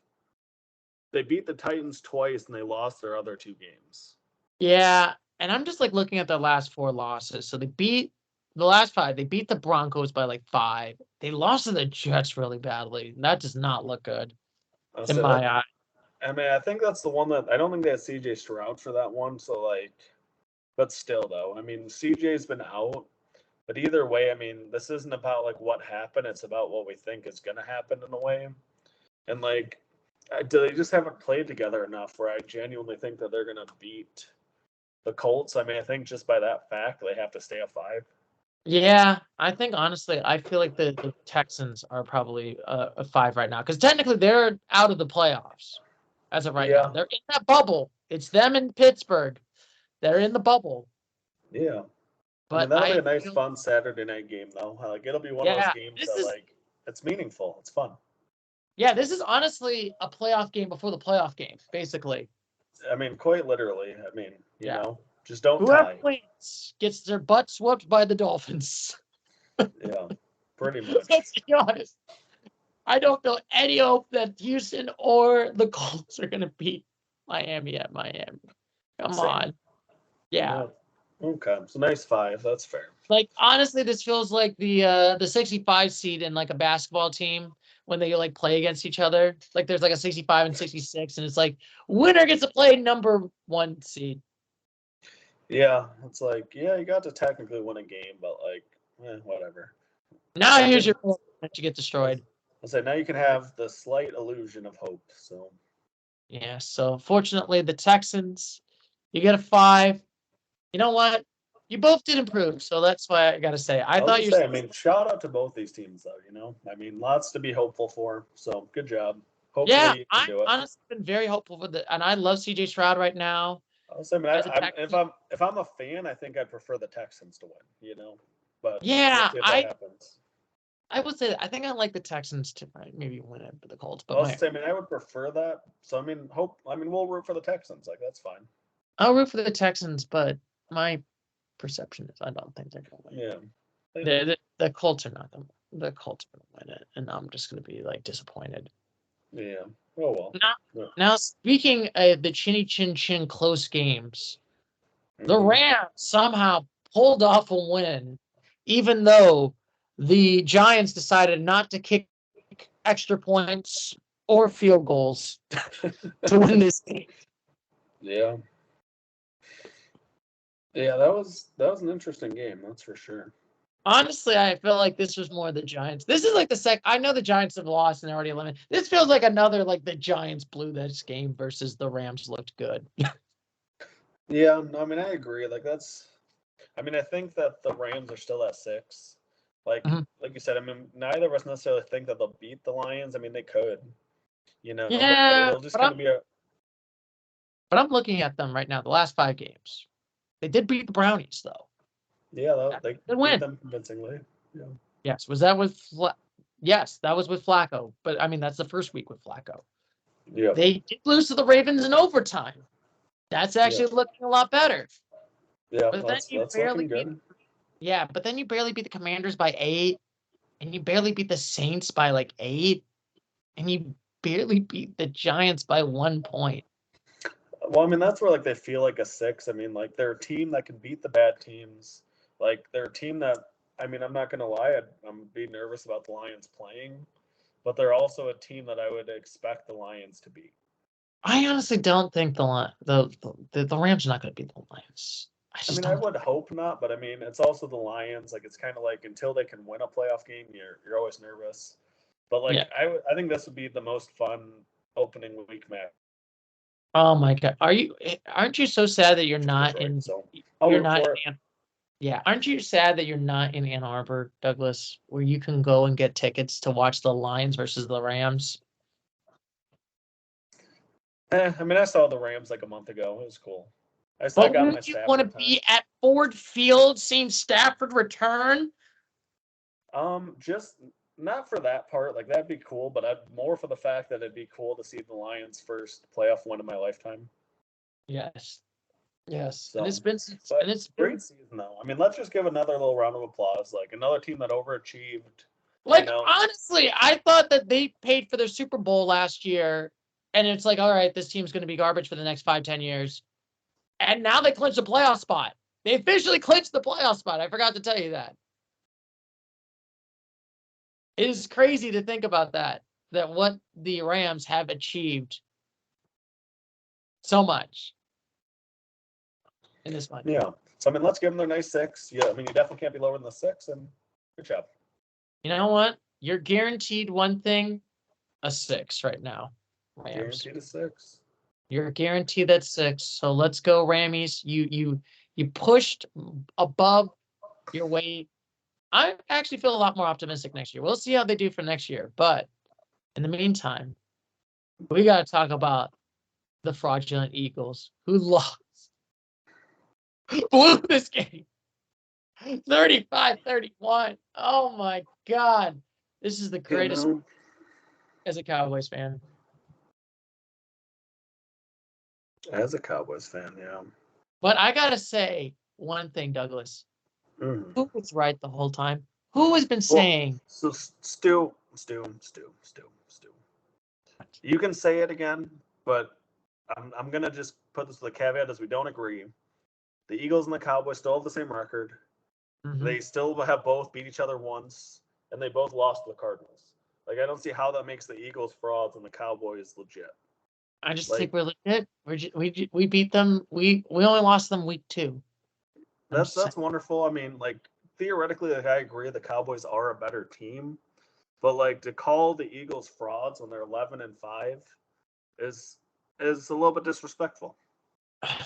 They beat the Titans twice and they lost their other 2 games. Yeah, and I'm just like looking at their last 4 losses. So they beat the last 5. They beat the Broncos by like 5. They lost to the Jets really badly. That does not look good in my eye. I mean, I think that's the one that I don't think they had CJ Stroud for that one. So like, but still though, I mean, CJ's been out. But either way, I mean, this isn't about like what happened. It's about what we think is going to happen in a way. And like, do they just haven't played together enough where I genuinely think that they're going to beat the Colts? I mean, I think just by that fact, they have to stay a 5. Yeah, I think honestly, I feel like the Texans are probably a 5 right now because technically they're out of the playoffs as of right now. They're in that bubble. It's them in Pittsburgh. They're in the bubble. Yeah. But I mean, that'll be a nice, fun Saturday night game, though. Like, it'll be one of those games that, like, it's meaningful. It's fun. Yeah, this is honestly a playoff game before the playoff game, basically. I mean, quite literally. I mean, you know, just don't Whoever tie. wins gets their butts whooped by the Dolphins. Yeah, pretty much. Let's be honest. I don't feel any hope that Houston or the Colts are going to beat Miami at Miami. Come on. Yeah. Okay, so nice 5. That's fair. Like, honestly, this feels like the 65 seed in like a basketball team when they like play against each other. Like there's like a 65 and 66, and it's like winner gets to play number 1 seed. Yeah, it's like, yeah, you got to technically win a game, but like, whatever. Now here's your point that you get destroyed. I'll say now you can have the slight illusion of hope. So yeah, so fortunately the Texans, you get a 5. You know what? You both did improve, so that's why I gotta say. I mean, shout out to both these teams, though. You know, I mean, lots to be hopeful for. So good job. Hopefully, you can do it. Honestly been very hopeful for and I love CJ Stroud right now. I'll say, if I'm a fan, I think I'd prefer the Texans to win. You know, but yeah, we'll see if that happens. I would say I think I like the Texans to maybe win it for the Colts. But I would prefer that. So I mean, we'll root for the Texans. Like that's fine. I'll root for the Texans, but my perception is I don't think they're gonna win. Yeah. The Colts are not gonna. The Colts are gonna win it, and I'm just gonna be like disappointed. Yeah. Oh well. Now speaking of the chinny chin chin close games, the Rams somehow pulled off a win, even though the Giants decided not to kick extra points or field goals to win this game. Yeah. Yeah, that was an interesting game, that's for sure. Honestly, I feel like this was more the Giants. This is like I know the Giants have lost and they're already eliminated. This feels like another like the Giants blew this game versus the Rams looked good. Yeah, I mean, I agree. Like I think that the Rams are still at 6. Like you said, I mean, neither of us necessarily think that they'll beat the Lions. I mean, they could, you know. Yeah, it'll just kind of be But I'm looking at them right now. The last 5 games, they did beat the Brownies though. Yeah, they beat them convincingly. Yeah. Yes, that was with Flacco. But I mean, that's the first week with Flacco. Yeah. They did lose to the Ravens in overtime. That's actually looking a lot better. Yeah, but that's looking good. Yeah, but then you barely beat the Commanders by 8, and you barely beat the Saints by like 8, and you barely beat the Giants by 1 point. Well, I mean, that's where like they feel like a 6. I mean, like they're a team that can beat the bad teams. Like they're a team that, I mean, I'm not gonna lie, I'm being nervous about the Lions playing, but they're also a team that I would expect the Lions to beat. I honestly don't think the Rams are not going to beat the Lions. I would hope not, but I mean, it's also the Lions. Like it's kind of like until they can win a playoff game, you're always nervous. But like, I think this would be the most fun opening week match. Oh my God, aren't you so sad that you're not Detroit, in? so You're not in. Yeah, aren't you sad that you're not in Ann Arbor, Douglas, where you can go and get tickets to watch the Lions versus the Rams? I mean, I saw the Rams like a month ago. It was cool. I But got my wouldn't you want to be at Ford Field seeing Stafford return? Just not for that part. Like, that'd be cool, but I'd more for the fact that it'd be cool to see the Lions' first playoff win of my lifetime. Yes. Yes. So, and it's been great season though. I mean, let's just give another little round of applause. Like, another team that overachieved. Like, honestly, I thought that they paid for their Super Bowl last year, and it's like, all right, this team's going to be garbage for the next 5-10 years. And now they clinched a playoff spot. They officially clinched the playoff spot. I forgot to tell you that. It is crazy to think about that what the Rams have achieved so much in this one. Yeah. So, I mean, let's give them their nice 6. Yeah, I mean, you definitely can't be lower than the 6, and good job. You know what? You're guaranteed one thing, a 6 right now. Rams. Guaranteed a 6. You're guaranteed that 6. So let's go, Rammies. You pushed above your weight. I actually feel a lot more optimistic next year. We'll see how they do for next year. But in the meantime, we got to talk about the fraudulent Eagles who lost. Blew this game. 35-31. Oh, my God. This is the greatest as a Cowboys fan. As a Cowboys fan, yeah. But I got to say one thing, Douglas. Mm-hmm. Who was right the whole time? Who has been saying? So, Stu. You can say it again, but I'm going to just put this with a caveat as we don't agree. The Eagles and the Cowboys still have the same record. Mm-hmm. They still have both beat each other once, and they both lost to the Cardinals. Like, I don't see how that makes the Eagles frauds and the Cowboys legit. I just think we're legit. We beat them. We only lost them week 2. That's wonderful. I mean, like, theoretically, like, I agree the Cowboys are a better team, but like, to call the Eagles frauds when they're 11-5 is a little bit disrespectful.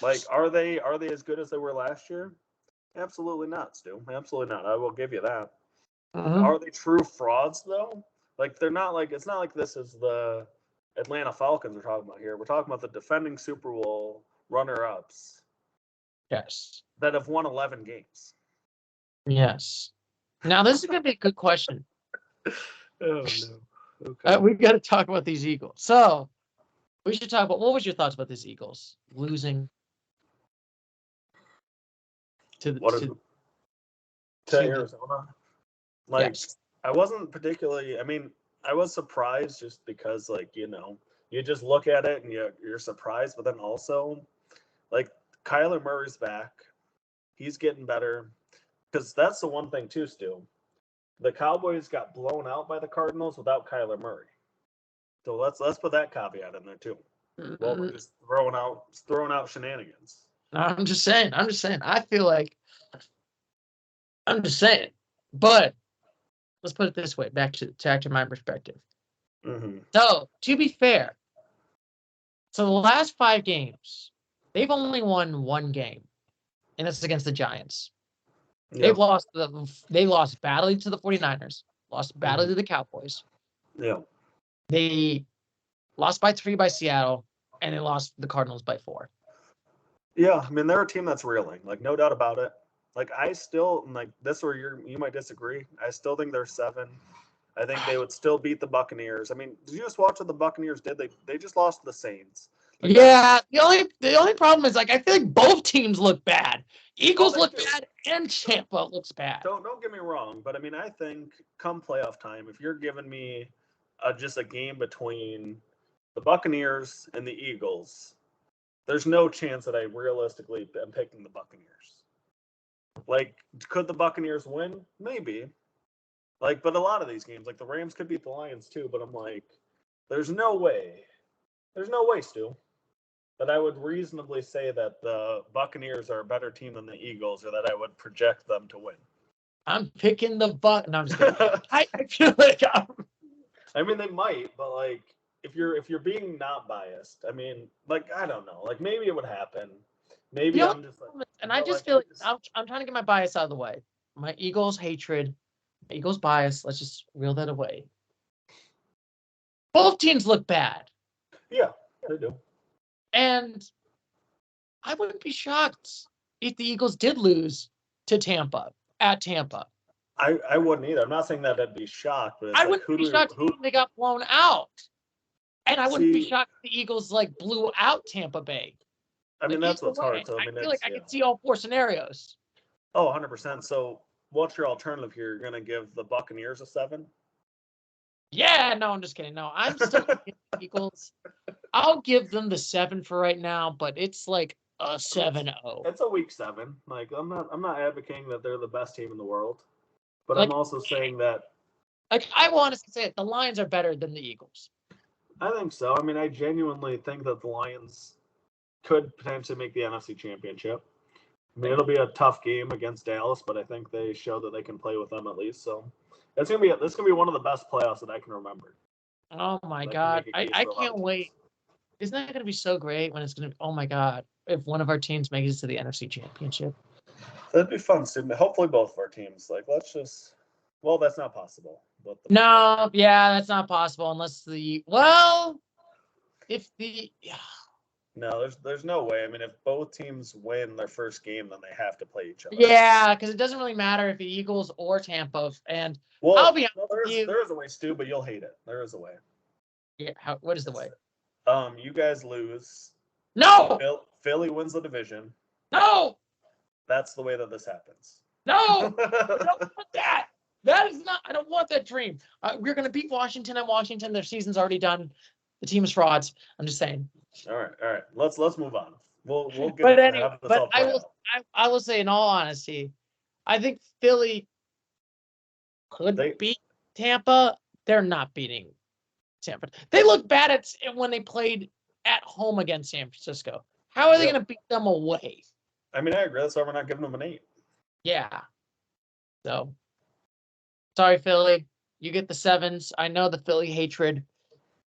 Like, are they as good as they were last year? Absolutely not, Stu. Absolutely not. I will give you that. Are they true frauds though? Like, they're not. Like, it's not like this is the Atlanta Falcons we're talking about here. We're talking about the defending Super Bowl runner-ups. Yes. That have won 11 games. Yes. Now, this is going to be a good question. Oh, no. Okay. We got to talk about these Eagles. So, we should talk about, what was your thoughts about these Eagles losing to Arizona? Like, yes. I wasn't particularly, I mean, I was surprised just because, like, you just look at it and you're surprised, but then also, like, Kyler Murray's back. He's getting better. Because that's the one thing, too, Stu. The Cowboys got blown out by the Cardinals without Kyler Murray. So let's put that caveat in there, too. Well, we're just throwing out shenanigans. I'm just saying. I feel like, I'm just saying. But let's put it this way, back to my perspective. Mm-hmm. So, to be fair, so the last 5 games, they've only won 1 game, and it's against the Giants. Yep. They lost badly to the 49ers, lost badly to the Cowboys. Yeah. They lost by 3 by Seattle, and they lost the Cardinals by 4. Yeah, I mean, they're a team that's reeling, like, no doubt about it. Like, I still, like, this where you might disagree. I still think they're 7. I think they would still beat the Buccaneers. I mean, did you just watch what the Buccaneers did? They just lost to the Saints. Like, yeah, the only problem is, like, I feel like both teams look bad. Eagles look bad, and Tampa looks bad. Don't get me wrong, but I mean, I think come playoff time, if you're giving me just a game between the Buccaneers and the Eagles, there's no chance that I realistically am picking the Buccaneers. Like, could the Buccaneers win? Maybe. Like, but a lot of these games, like the Rams could beat the Lions too, but I'm like, there's no way, Stu, that I would reasonably say that the Buccaneers are a better team than the Eagles, or that I would project them to win. I'm picking the Buck. No, I'm just kidding. I feel like I mean, they might, but like if you're being not biased, I mean, like I don't know, like maybe it would happen. Maybe I'm just like, and I just feel like I'm trying to get my bias out of the way. My Eagles hatred, Eagles bias. Let's just reel that away. Both teams look bad. Yeah, they do. And I wouldn't be shocked if the Eagles did lose to Tampa at Tampa. I wouldn't either. I'm not saying that I'd be shocked, but it's I like wouldn't be shocked if they got blown out. And I wouldn't be shocked if the Eagles like blew out Tampa Bay. I mean, that's what's hard. So I feel like I can see all four scenarios. Oh, 100%. So what's your alternative here? You're going to give the Buccaneers a 7? Yeah, no, I'm just kidding. No, I'm still the Eagles. I'll give them the 7 for right now, but it's like a 7-0. It's a week 7. Like I'm not advocating that they're the best team in the world, but like, I'm also saying that like I will honestly say it, the Lions are better than the Eagles. I think so. I mean, I genuinely think that the Lions could potentially make the NFC Championship. I mean, it'll be a tough game against Dallas, but I think they show that they can play with them at least. So this gonna be one of the best playoffs that I can remember. Oh my God, I can't wait. Isn't that gonna be so great when it's gonna? Oh my God, if one of our teams makes it to the NFC Championship, that'd be fun. So hopefully, both of our teams. Like, let's just. Well, that's not possible. No, yeah, that's not possible unless if the. No, there's no way. I mean, if both teams win their first game, then they have to play each other. Yeah, because it doesn't really matter if the Eagles or Tampa. And I'll be honest with you. There is a way, Stu, but you'll hate it. There is a way. Yeah, what is the way? You guys lose. No. Philly wins the division. No. That's the way that this happens. No. I don't want that. That is not. I don't want that dream. We're gonna beat Washington at Washington. Their season's already done. The team is frauds. I'm just saying. All right. Let's move on. We'll get. But anyway, I will say, in all honesty, I think Philly could beat Tampa. They're not beating Tampa. They look bad when they played at home against San Francisco. How are they going to beat them away? I mean, I agree. That's why we're not giving them an 8. Yeah. So, sorry, Philly. You get the 7s. I know the Philly hatred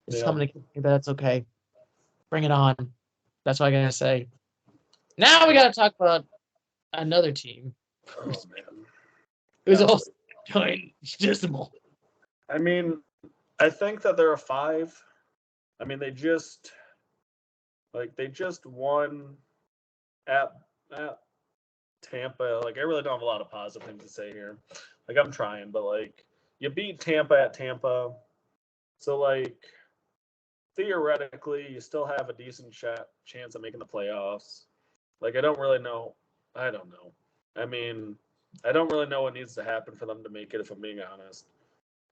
is coming to kill me, but that's okay. Bring it on. That's what I gotta say. Now we gotta talk about another team. Oh man. Who's also doing dismal. I mean, I think that they're a 5. I mean, they just won at Tampa. Like, I really don't have a lot of positive things to say here. Like, I'm trying, but like, you beat Tampa at Tampa, so like, theoretically, you still have a decent chance of making the playoffs. Like, I don't really know. I don't know. I mean, I don't really know what needs to happen for them to make it, if I'm being honest.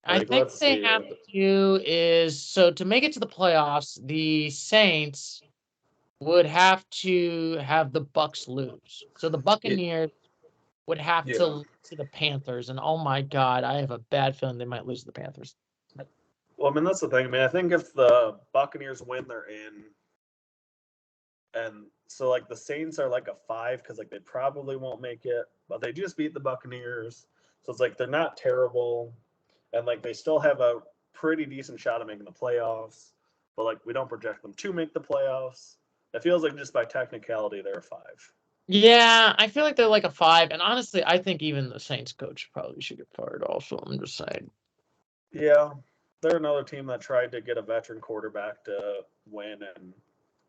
Like, I think they have to do is, so to make it to the playoffs, the Saints would have to have the Bucks lose. So the Buccaneers would have to lose to the Panthers. And oh my God, I have a bad feeling they might lose to the Panthers. Well, I mean, that's the thing. I mean, I think if the Buccaneers win, they're in. And so, like, the Saints are like a 5 because, like, they probably won't make it. But they just beat the Buccaneers. So it's like they're not terrible. And, like, they still have a pretty decent shot of making the playoffs. But, like, we don't project them to make the playoffs. It feels like just by technicality, they're a 5. Yeah, I feel like they're like a 5. And honestly, I think even the Saints coach probably should get fired also. I'm just saying. Yeah. They're another team that tried to get a veteran quarterback to win, and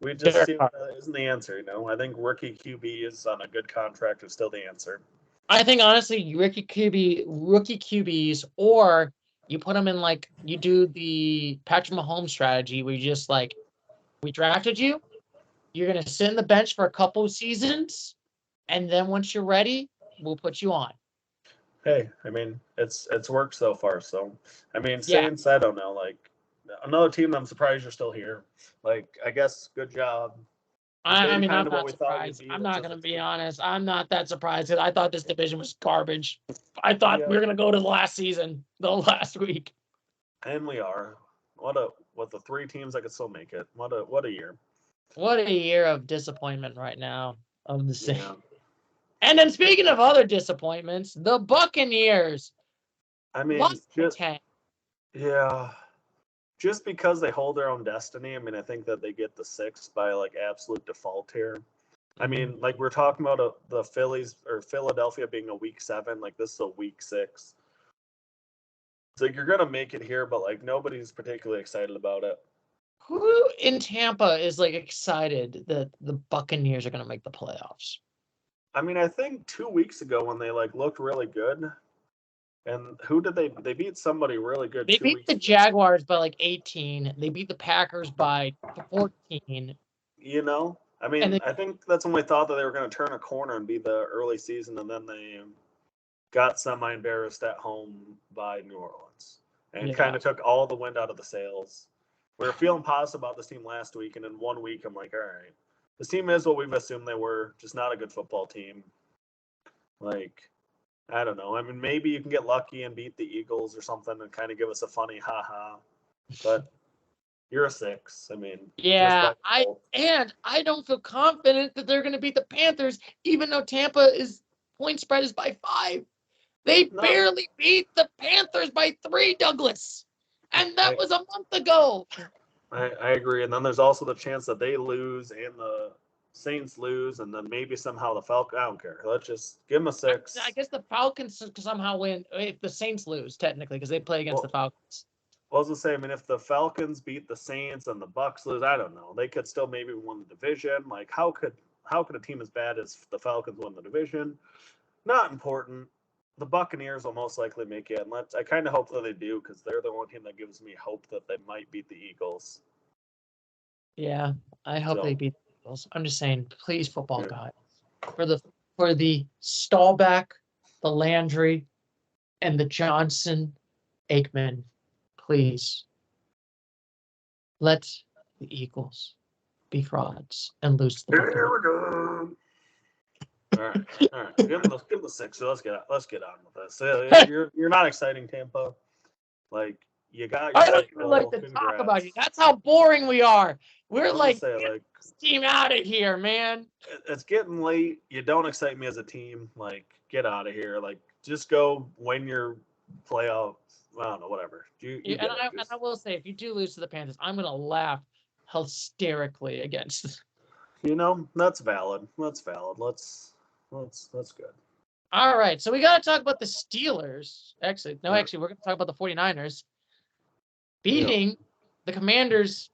we just see that isn't the answer. You know, I think rookie QB is on a good contract is still the answer. I think honestly, rookie QBs, or you put them in like you do the Patrick Mahomes strategy, where you just like, we drafted you, you're gonna sit in the bench for a couple of seasons, and then once you're ready, we'll put you on. Hey, I mean, it's worked so far. So, I mean, Saints, I don't know. Like, another team, I'm surprised you're still here. Like, I guess, good job. I mean, I'm not surprised. I'm not going to be honest. I'm not that surprised. I thought this division was garbage. I thought we were going to go to the last week. And we are. What the 3 teams that could still make it. What a year. What a year of disappointment right now of the Saints. Yeah. And then speaking of other disappointments, the Buccaneers. I mean, yeah. just because they hold their own destiny, I mean, I think that they get the 6 by like absolute default here. I mean, like we're talking about the Phillies or Philadelphia being a week 7, like this is a week 6. It's like you're gonna make it here, but like nobody's particularly excited about it. Who in Tampa is like excited that the Buccaneers are gonna make the playoffs? I mean, I think 2 weeks ago when they like looked really good, and who did they beat somebody really good? They 2 beat weeks the ago. Jaguars by like 18. They beat the Packers by 14. You know, I mean, And then, I think that's when we thought that they were going to turn a corner and be the early season, and then they got semi-embarrassed at home by New Orleans and kind of took all the wind out of the sails. We were feeling positive about this team last week, and in 1 week, I'm like, all right, this team is what we've assumed they were, just not a good football team. Like, I don't know. I mean, maybe you can get lucky and beat the Eagles or something and kind of give us a funny ha-ha, but you're a 6. I mean, yeah, I don't feel confident that they're going to beat the Panthers, even though Tampa's point spread is by 5. They barely beat the Panthers by 3, Douglas, and that was a month ago. I agree, and then there's also the chance that they lose and the Saints lose, and then maybe somehow the Falcons. I don't care. Let's just give them a 6. I guess the Falcons somehow win if the Saints lose, technically, because they play against the Falcons. I was gonna say, I mean, if the Falcons beat the Saints and the Bucks lose, I don't know. They could still maybe win the division. Like, how could a team as bad as the Falcons win the division? Not important. The Buccaneers will most likely make it, and I kind of hope that they do because they're the one team that gives me hope that they might beat the Eagles. Yeah, I hope they beat the Eagles. I'm just saying, please, football God, for the Staubach, the Landry, and the Johnson, Aikman, please let the Eagles be frauds and lose to the Buccaneers. Here we go. All right. Give them the 6. So let's get on with this. You're not exciting, Tampa. Like, you got. I don't even like to talk about you. That's how boring we are. We're like, get this team out of here, man. It's getting late. You don't excite me as a team. Like, get out of here. Like, just go win your playoff. I don't know, whatever. I will say, if you do lose to the Panthers, I'm gonna laugh hysterically against. You know, that's valid. That's good. All right, so we got to talk about the Steelers. Actually, we're going to talk about the 49ers beating the Commanders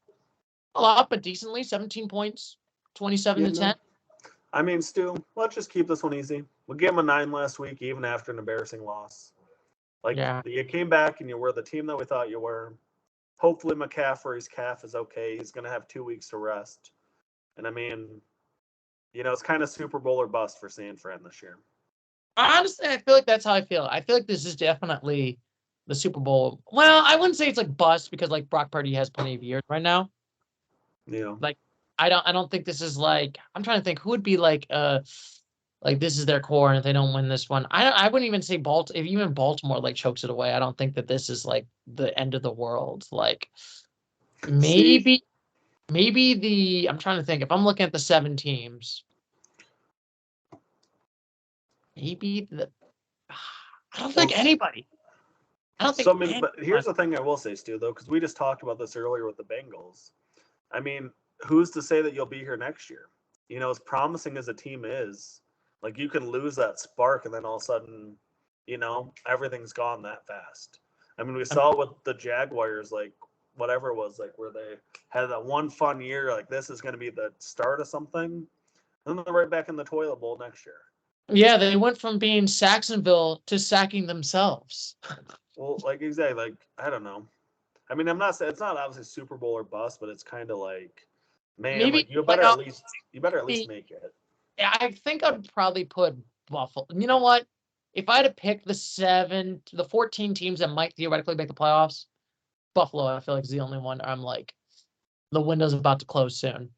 up, but decently, 17 points, 27-10. I mean, Stu, let's just keep this one easy. We gave them a 9 last week, even after an embarrassing loss. Like, you came back and you were the team that we thought you were. Hopefully McCaffrey's calf is okay. He's going to have 2 weeks to rest. And I mean, you know, it's kind of Super Bowl or bust for San Fran this year. Honestly, I feel like that's how I feel. I feel like this is definitely the Super Bowl. Well, I wouldn't say it's like bust because like Brock Purdy has plenty of years right now. Yeah. Like I don't think this is like, I'm trying to think who would be like this is their core, and if they don't win this one, I wouldn't even say Baltimore. If even Baltimore like chokes it away, I don't think that this is like the end of the world. Like maybe I'm trying to think, if I'm looking at the 7 teams, maybe I don't think anybody. I don't think. But here's the thing I will say, Stu, though, because we just talked about this earlier with the Bengals. I mean, who's to say that you'll be here next year? You know, as promising as a team is, like, you can lose that spark and then all of a sudden, you know, everything's gone that fast. I mean, we saw with the Jaguars, like, whatever it was, like, where they had that one fun year, like, this is going to be the start of something. And then they're right back in the toilet bowl next year. Yeah, they went from being Saxonville to sacking themselves. Well, like, exactly. Like, I don't know. I mean, I'm not saying it's not obviously Super Bowl or bust, but it's kind of like, man, maybe, like, you better at least make it. I think I'd probably put Buffalo. You know what? If I had to pick the 14 teams that might theoretically make the playoffs, Buffalo, I feel like is the only one I'm like, the window's about to close soon.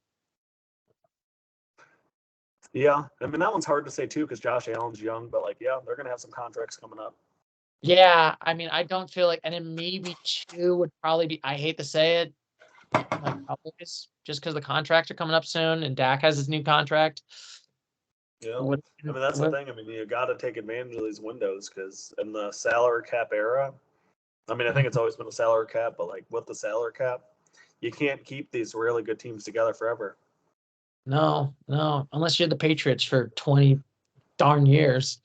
Yeah, I mean, that one's hard to say too because Josh Allen's young, but like, yeah, they're gonna have some contracts coming up. Yeah, I mean, I don't feel like, and then maybe 2 would probably be, I hate to say it, like Cowboys, just because the contracts are coming up soon and Dak has his new contract. Yeah, I mean, that's the thing. I mean, you got to take advantage of these windows because in the salary cap era, I mean, I think it's always been a salary cap, but like with the salary cap, you can't keep these really good teams together forever. No, unless you're the Patriots for 20 darn years.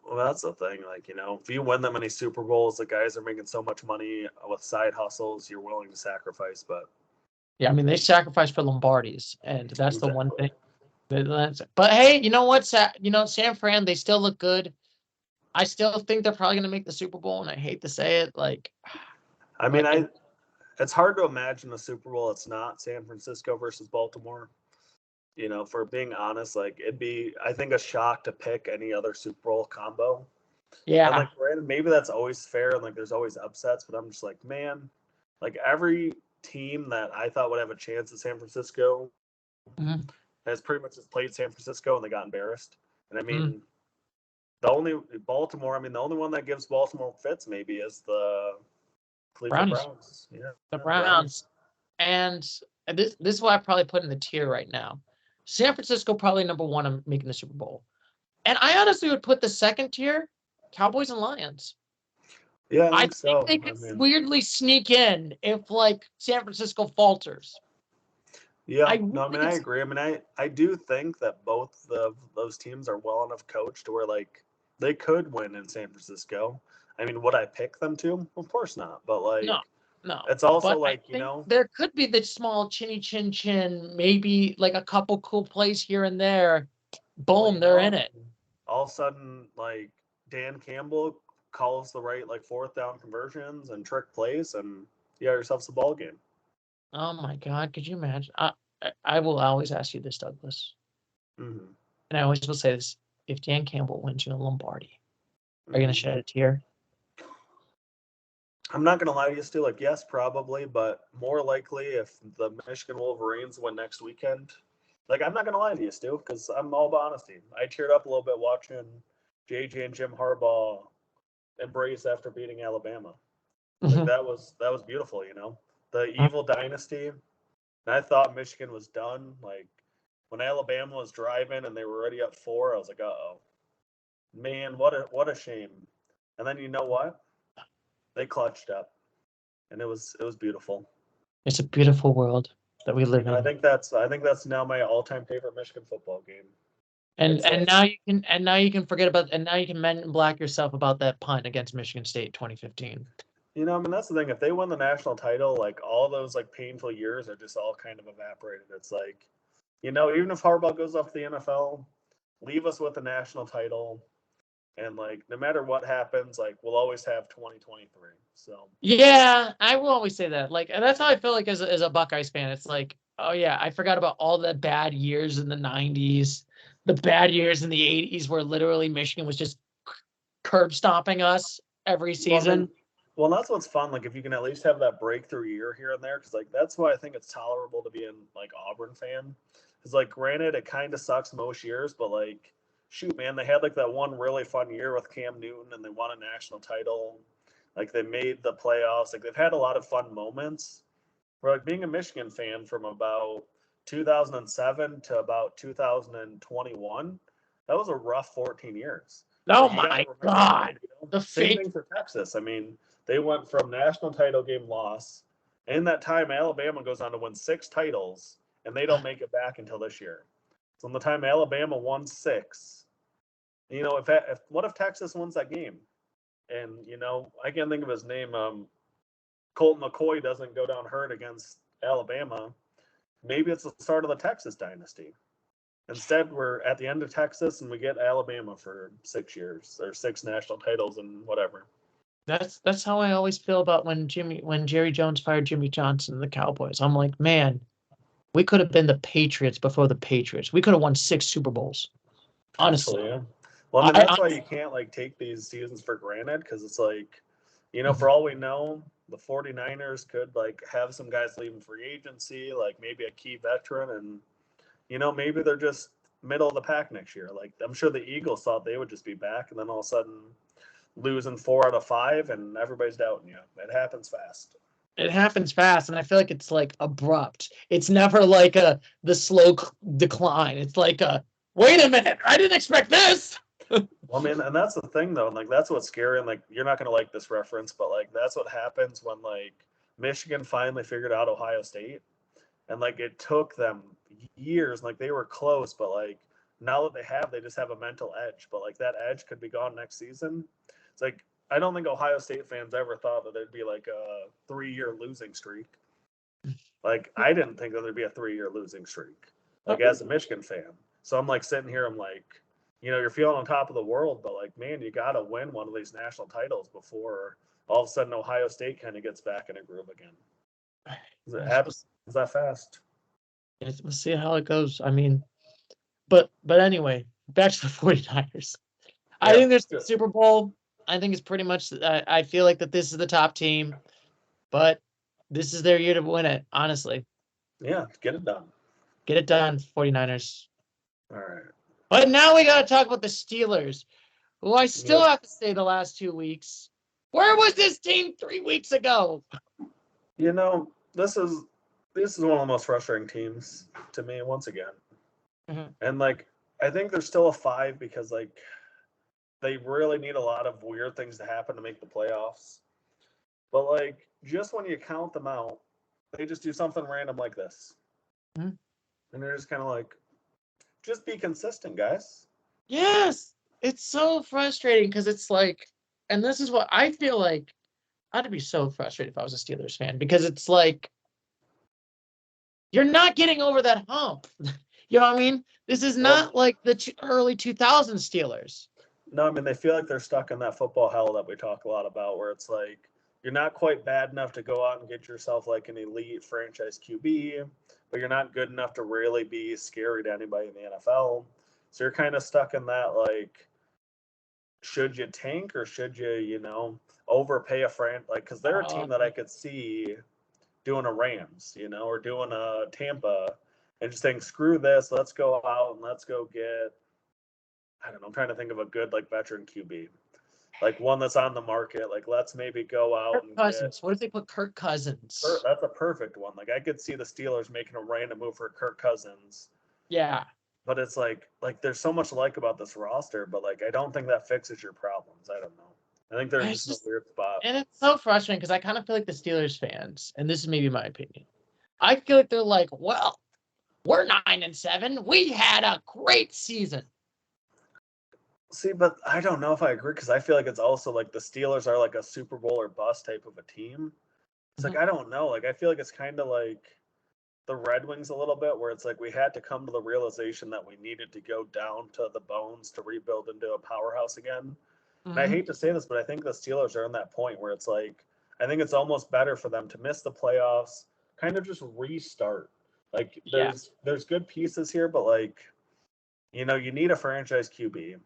Well, that's the thing. Like, if you win that many Super Bowls, the guys are making so much money with side hustles, you're willing to sacrifice. But yeah, I mean, they sacrificed for Lombardis, and that's the one exactly. thing. But hey, you know what? San Fran, they still look good. I still think they're probably going to make the Super Bowl, and I hate to say it, I mean, it's hard to imagine a Super Bowl. It's not San Francisco versus Baltimore. For being honest, like it'd be, I think, a shock to pick any other Super Bowl combo. yeah. And like, granted, maybe that's always fair, and like there's always upsets, but I'm just like, man, like every team that I thought would have a chance at San Francisco has pretty much just played San Francisco and they got embarrassed. And I mean, the only one that gives Baltimore fits maybe is the Cleveland Browns. Yeah, the Browns. And this is what I probably put in the tier right now. San Francisco probably number one on making the Super Bowl. And I honestly would put the second tier Cowboys and Lions. Yeah, I think they could weirdly sneak in if like San Francisco falters. Yeah, I agree. I mean, I do think that both of those teams are well enough coached to where like they could win in San Francisco. I mean, would I pick them to? Of course not. But like, no. It's also but there could be the small chinny chin chin, maybe like a couple cool plays here and there. Boom, they're in it. All of a sudden, like Dan Campbell calls the right like fourth down conversions and trick plays, and you got yourself a ball game. Oh my God, could you imagine? I will always ask you this, Douglas. And I always will say this: if Dan Campbell wins you a Lombardi, are you gonna shed a tear? I'm not gonna lie to you, Stu. Like, yes, probably, but more likely if the Michigan Wolverines win next weekend. Like, I'm not gonna lie to you, Stu, because I'm all about honesty. I teared up a little bit watching JJ and Jim Harbaugh embrace after beating Alabama. Like that was beautiful, the evil dynasty. And I thought Michigan was done. Like when Alabama was driving and they were already up 4, I was like, uh-oh. Man, what a shame. And then you know what? They clutched up. And it was beautiful. It's a beautiful world that we live in. I think that's now my all-time favorite Michigan football game. And now you can forget about, and now you can Men in Black yourself about that punt against Michigan State 2015. I mean, that's the thing. If they win the national title, like all those like painful years are just all kind of evaporated. It's like, even if Harbaugh goes off to the NFL, leave us with the national title. And like, no matter what happens, like we'll always have 2023. So yeah, I will always say that. Like, and that's how I feel like as a Buckeyes fan. It's like, oh yeah, I forgot about all the bad years in the 90s, the bad years in the 80s, where literally Michigan was just curb stomping us every season. Well, that's what's fun. Like, if you can at least have that breakthrough year here and there, because like that's why I think it's tolerable to be an like Auburn fan. Because like, granted, it kind of sucks most years, but like, shoot, man, they had like that one really fun year with Cam Newton, and they won a national title. Like, they made the playoffs. Like, they've had a lot of fun moments. For like being a Michigan fan from about 2007 to about 2021, that was a rough 14 years. Oh my God! The same thing for Texas. I mean, they went from national title game loss. In that time, Alabama goes on to win 6 titles, and they don't make it back until this year. So in the time Alabama won 6, what if Texas wins that game? And, I can't think of his name. Colt McCoy doesn't go down hurt against Alabama. Maybe it's the start of the Texas dynasty. Instead, we're at the end of Texas and we get Alabama for 6 years or 6 national titles and whatever. That's how I always feel about when Jerry Jones fired Jimmy Johnson and the Cowboys. I'm like, man, we could have been the Patriots before the Patriots. We could have won 6 Super Bowls. Honestly. Yeah. Well, I mean, that's why you can't like take these seasons for granted, because it's like, for all we know, the 49ers could like have some guys leaving free agency, like maybe a key veteran, and maybe they're just middle of the pack next year. Like, I'm sure the Eagles thought they would just be back, and then all of a sudden losing 4 out of 5 and everybody's doubting you. It happens fast. It happens fast, and I feel like it's like abrupt. It's never like the slow decline. It's like wait a minute, I didn't expect this. Well, I mean, and that's the thing though, and like that's what's scary, and like you're not gonna like this reference, but like that's what happens when like Michigan finally figured out Ohio State, and like it took them years, like they were close, but like now that they just have a mental edge, but like that edge could be gone next season. It's like I don't think Ohio State fans ever thought that there'd be like a 3-year losing streak. Like I didn't think that there'd be a 3-year losing streak, like as a Michigan fan. So I'm like sitting here, I'm like, you're feeling on top of the world, but like, man, you got to win one of these national titles before all of a sudden Ohio State kind of gets back in a groove again. Is that fast? We'll see how it goes. I mean, but anyway, back to the 49ers. Yeah. I think there's the Super Bowl. I think it's pretty much, I feel like that this is the top team, but this is their year to win it, honestly. Yeah, get it done. Get it done, 49ers. All right. But now we got to talk about the Steelers, who I still have to say the last 2 weeks. Where was this team 3 weeks ago? This is one of the most frustrating teams to me once again. Mm-hmm. And like, I think they're still a 5 because like they really need a lot of weird things to happen to make the playoffs. But like, just when you count them out, they just do something random like this. Mm-hmm. And they're just kind of like, just be consistent, guys. Yes. It's so frustrating because it's like, and this is what I feel like, I'd be so frustrated if I was a Steelers fan because it's like, you're not getting over that hump. You know what I mean? This is not like the early 2000s Steelers. No, I mean, they feel like they're stuck in that football hell that we talk a lot about where it's like, you're not quite bad enough to go out and get yourself like an elite franchise QB, but you're not good enough to really be scary to anybody in the NFL. So you're kind of stuck in that, like, should you tank or should you, overpay a friend? Like, because they're a team that I could see doing a Rams, or doing a Tampa and just saying, screw this, let's go out and let's go get, I don't know, I'm trying to think of a good, like, veteran QB. Like one that's on the market. Like, let's maybe go out and Cousins. What if they put Kirk Cousins? That's a perfect one. Like, I could see the Steelers making a random move for Kirk Cousins. Yeah. But it's like there's so much to like about this roster, but like I don't think that fixes your problems. I don't know. I think they're just in a weird spot. And it's so frustrating because I kind of feel like the Steelers fans, and this is maybe my opinion, I feel like they're like, well, we're 9-7. We had a great season. See, but I don't know if I agree because I feel like it's also like the Steelers are like a Super Bowl or bust type of a team. It's like, I don't know. Like, I feel like it's kind of like the Red Wings a little bit where it's like we had to come to the realization that we needed to go down to the bones to rebuild into a powerhouse again. Mm-hmm. And I hate to say this, but I think the Steelers are in that point where it's like, I think it's almost better for them to miss the playoffs, kind of just restart. Like, there's good pieces here, but like, you need a franchise QB.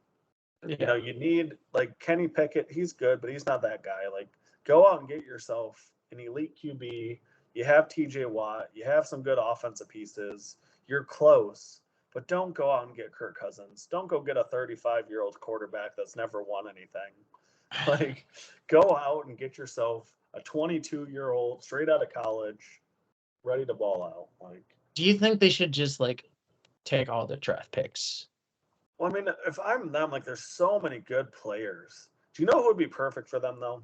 Yeah. You need like Kenny Pickett. He's good, but he's not that guy. Like, go out and get yourself an elite QB. You have TJ Watt. You have some good offensive pieces. You're close, but don't go out and get Kirk Cousins. Don't go get a 35-year-old quarterback that's never won anything. Like, go out and get yourself a 22-year-old straight out of college, ready to ball out. Like, do you think they should just like take all the draft picks? Well, I mean, if I'm them, like, there's so many good players. Do you know who would be perfect for them, though?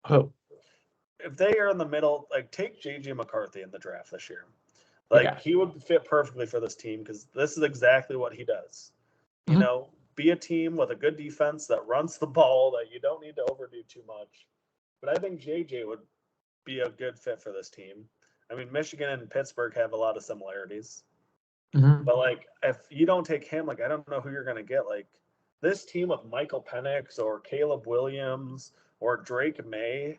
Who? If they are in the middle, like, take J.J. McCarthy in the draft this year. Like, he would fit perfectly for this team because this is exactly what he does. Mm-hmm. Be a team with a good defense that runs the ball, that you don't need to overdo too much. But I think J.J. would be a good fit for this team. I mean, Michigan and Pittsburgh have a lot of similarities. Mm-hmm. But, like, if you don't take him, like, I don't know who you're going to get. Like, this team of Michael Penix or Caleb Williams or Drake May,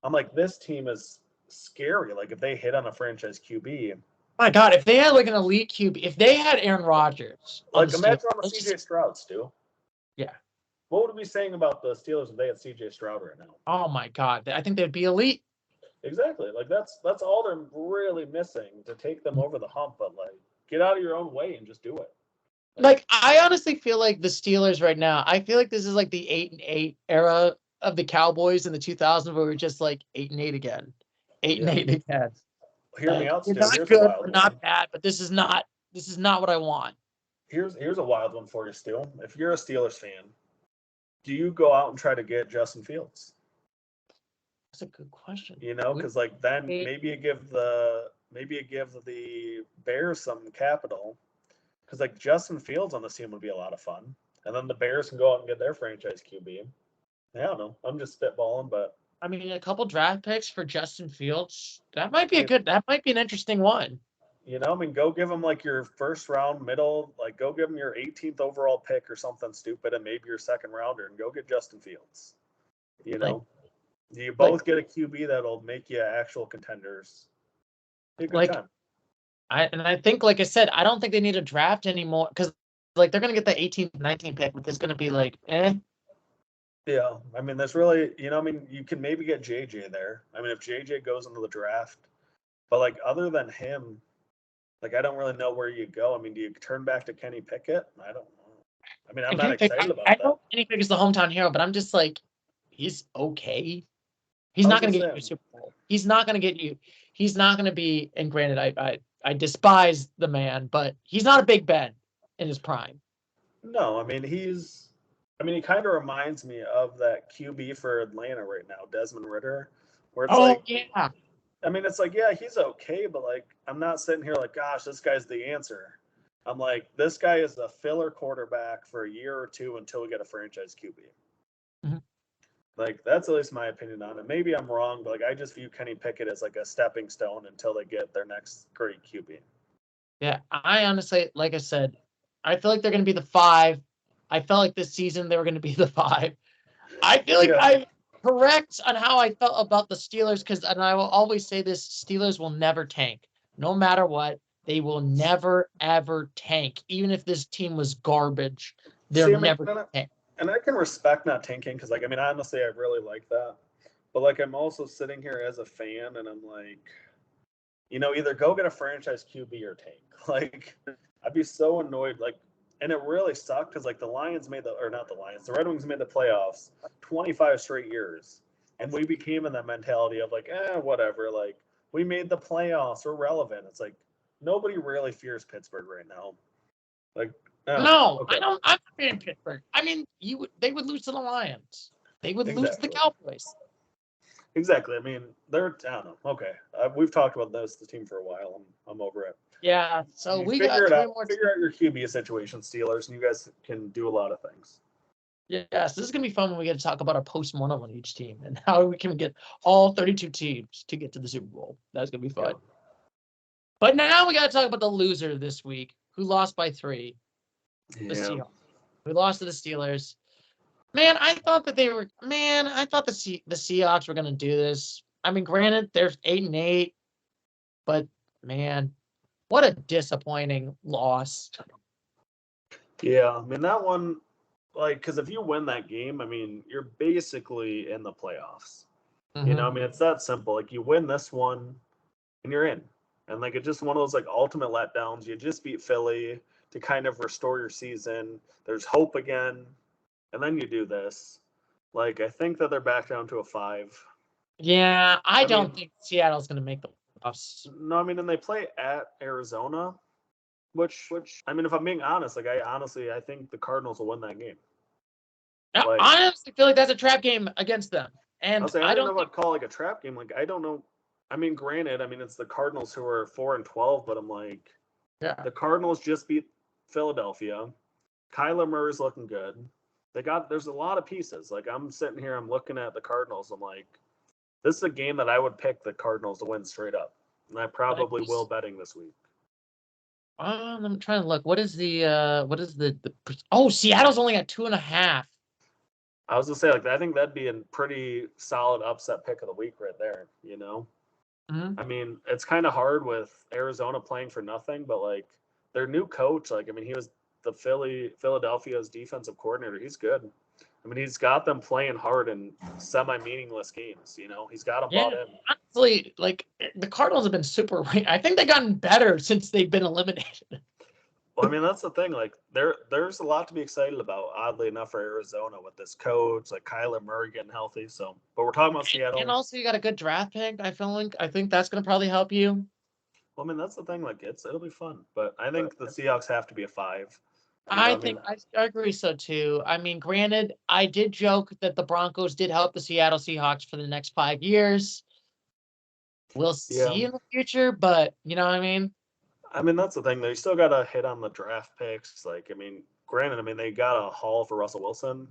I'm like, this team is scary. Like, if they hit on a franchise QB. My God, if they had, like, an elite QB, if they had Aaron Rodgers. Like, imagine on the C.J. Stroud, Stu. Yeah. What would we be saying about the Steelers if they had C.J. Stroud right now? Oh, my God. I think they'd be elite. Exactly. Like, that's all they're really missing to take them over the hump. But, like, get out of your own way and just do it. Like, I honestly feel like the Steelers right now, I feel like this is like the 8-8 era of the Cowboys in the 2000s where we're just like 8-8 again. 8-8 again. Hear me out, Stu. Not Here's good or not bad, but this is not what I want. Here's a wild one for you, Stu. If you're a Steelers fan do you go out and try to get Justin Fields? That's a good question. You know, because like then maybe you give the Bears some capital, because like Justin Fields on the team would be a lot of fun, and then the Bears can go out and get their franchise QB. I don't know. I'm just spitballing, but I mean, a couple draft picks for Justin Fields. That might be that might be an interesting one. You know, I mean, go give him like your first round middle, like go give him your 18th overall pick or something stupid, and maybe your second rounder, and go get Justin Fields. You know, you both get a QB that'll make you actual contenders. Be a good time. I think, like I said, I don't think they need a draft anymore because like they're gonna get the 18th, 19th pick, but there's gonna be like, Yeah, I mean, there's really, you know, I mean, you can maybe get JJ there. I mean, if JJ goes into the draft, but like other than him. Like, I don't really know where you go. I mean, do you turn back to Kenny Pickett? I don't know. I mean, I'm not excited about that. I know Kenny Pickett's the hometown hero, but I'm just like, he's okay. He's not going to get you a Super Bowl. He's not going to get you. He's not going to be. And granted, I despise the man, but he's not a Big Ben in his prime. No, I mean he kind of reminds me of that QB for Atlanta right now, Desmond Ridder, where it's yeah. I mean, it's like, yeah, he's okay, but like, I'm not sitting here like, gosh, this guy's the answer. I'm like, this guy is a filler quarterback for a year or two until we get a franchise QB. Mm-hmm. Like, that's at least my opinion on it. Maybe I'm wrong, but like, I just view Kenny Pickett as like a stepping stone until they get their next great QB. Yeah, I honestly, like I said, I feel like they're going to be the 5. I felt like this season they were going to be the 5. I feel like I'm correct on how I felt about the Steelers and I will always say this, Steelers will never tank. No matter what, they will never, ever tank. Even if this team was garbage, they're never going to tank. And I can respect not tanking because, like, I mean, honestly, I really like that. But, like, I'm also sitting here as a fan and I'm like, you know, either go get a franchise QB or tank. Like, I'd be so annoyed. Like, and it really sucked because, like, the Red Wings made the playoffs 25 straight years. And we became in that mentality of, like, whatever. Like, we made the playoffs. We're relevant. It's like, nobody really fears Pittsburgh right now. Like, no, okay. I don't. I'm not fearing Pittsburgh. I mean, they would lose to the Lions. They would lose to the Cowboys. Exactly. I mean, I don't know. Okay. We've talked about the team for a while. I'm over it. Yeah, so we got figure out your QB situation, Steelers, and you guys can do a lot of things. Yes, this is going to be fun when we get to talk about our post-mortem on each team and how we can get all 32 teams to get to the Super Bowl. That's going to be fun. Yeah. But now we got to talk about the loser this week, who lost by 3. The Seahawks. We lost to the Steelers. Man, I thought the Seahawks were going to do this. I mean, granted, they're 8-8, but man, what a disappointing loss. Yeah, I mean, that one, like, because if you win that game, I mean, you're basically in the playoffs. Mm-hmm. You know, I mean, it's that simple. Like, you win this one, and you're in. And, like, it's just one of those, like, ultimate letdowns. You just beat Philly to kind of restore your season. There's hope again. And then you do this. Like, I think that they're back down to a 5. Yeah, I don't think Seattle's going to make the playoffs. No, I mean, and they play at Arizona, which I mean, if I'm being honest, like, I think the Cardinals will win that game. Like, I honestly feel like that's a trap game against them. And I don't know what I'd call like a trap game. Like, I don't know. I mean, granted, I mean, it's the Cardinals who are 4-12, but I'm like, the Cardinals just beat Philadelphia. Kyler Murray's looking good. There's a lot of pieces. Like, I'm sitting here, I'm looking at the Cardinals. I'm like, this is a game that I would pick the Cardinals to win straight up. And I probably will betting this week. I'm trying to look. What is the Seattle's only at 2.5. I was gonna say, like, I think that'd be a pretty solid upset pick of the week right there, you know? Mm-hmm. I mean, it's kind of hard with Arizona playing for nothing, but like their new coach, like, I mean, he was the Philadelphia's defensive coordinator. He's good. I mean, he's got them playing hard in semi-meaningless games. You know, he's got them bought in. Honestly, like, the Cardinals have been super. I think they've gotten better since they've been eliminated. Well, I mean, that's the thing. Like, there's a lot to be excited about. Oddly enough, for Arizona with this coach, like Kyler Murray getting healthy. So, but we're talking about Seattle. And also, you got a good draft pick. I think that's going to probably help you. Well, I mean, that's the thing. Like, it'll be fun. But I think the Seahawks have to be a 5. I think I agree so too. I mean, granted, I did joke that the Broncos did help the Seattle Seahawks for the next 5 years. We'll Yeah. see in the future, but you know what I mean? I mean, that's the thing. They still got to hit on the draft picks. Like, I mean, granted, I mean, they got a haul for Russell Wilson.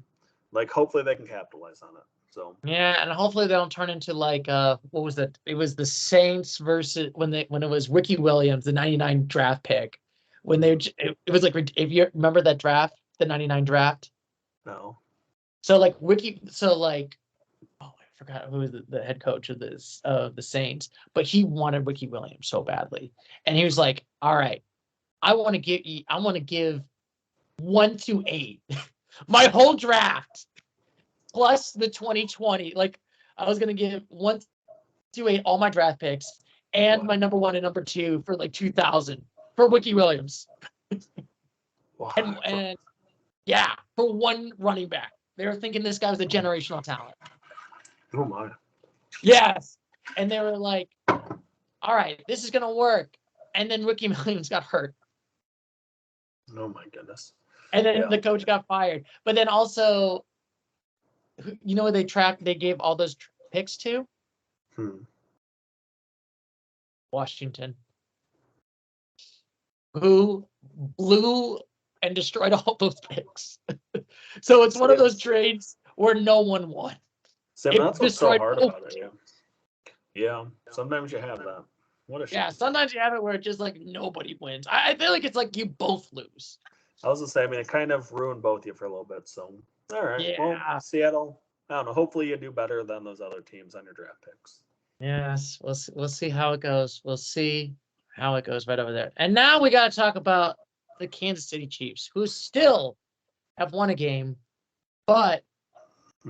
Like, hopefully they can capitalize on it. So, Yeah, and hopefully they don't turn into like what was that? It was the Saints versus when it was Ricky Williams, the 99 draft pick. When it was like, if you remember that draft, the 99 draft. no. So like oh, I forgot who was the head coach of the Saints, but he wanted Ricky Williams so badly. And he was like, "All right, I want to give 1 through 8. My whole draft plus the 2020. Like I was gonna give 1 through 8 all my draft picks and my number 1 and number 2 for like 2000 for Ricky Williams." Wow. And yeah, for one running back. They were thinking this guy was a generational talent. Oh my. Yes. And they were like, all right, this is gonna work. And then Ricky Williams got hurt. Oh my goodness. And then the coach got fired. But then also, you know what they gave all those picks to? Washington. Who blew and destroyed all those picks. So it's one of those trades where no one won. Sam, that's what's so hard about it. Yeah. Sometimes you have that. What a shame. Yeah, sometimes you have it where it's just like nobody wins. I feel like it's like you both lose. I was gonna say, I mean, it kind of ruined both of you for a little bit. So, all right. Yeah. Well, Seattle, I don't know. Hopefully, you do better than those other teams on your draft picks. Yes, we'll see how it goes. We'll see how it goes right over there. And now we got to talk about the Kansas City Chiefs, who still have won a game, but I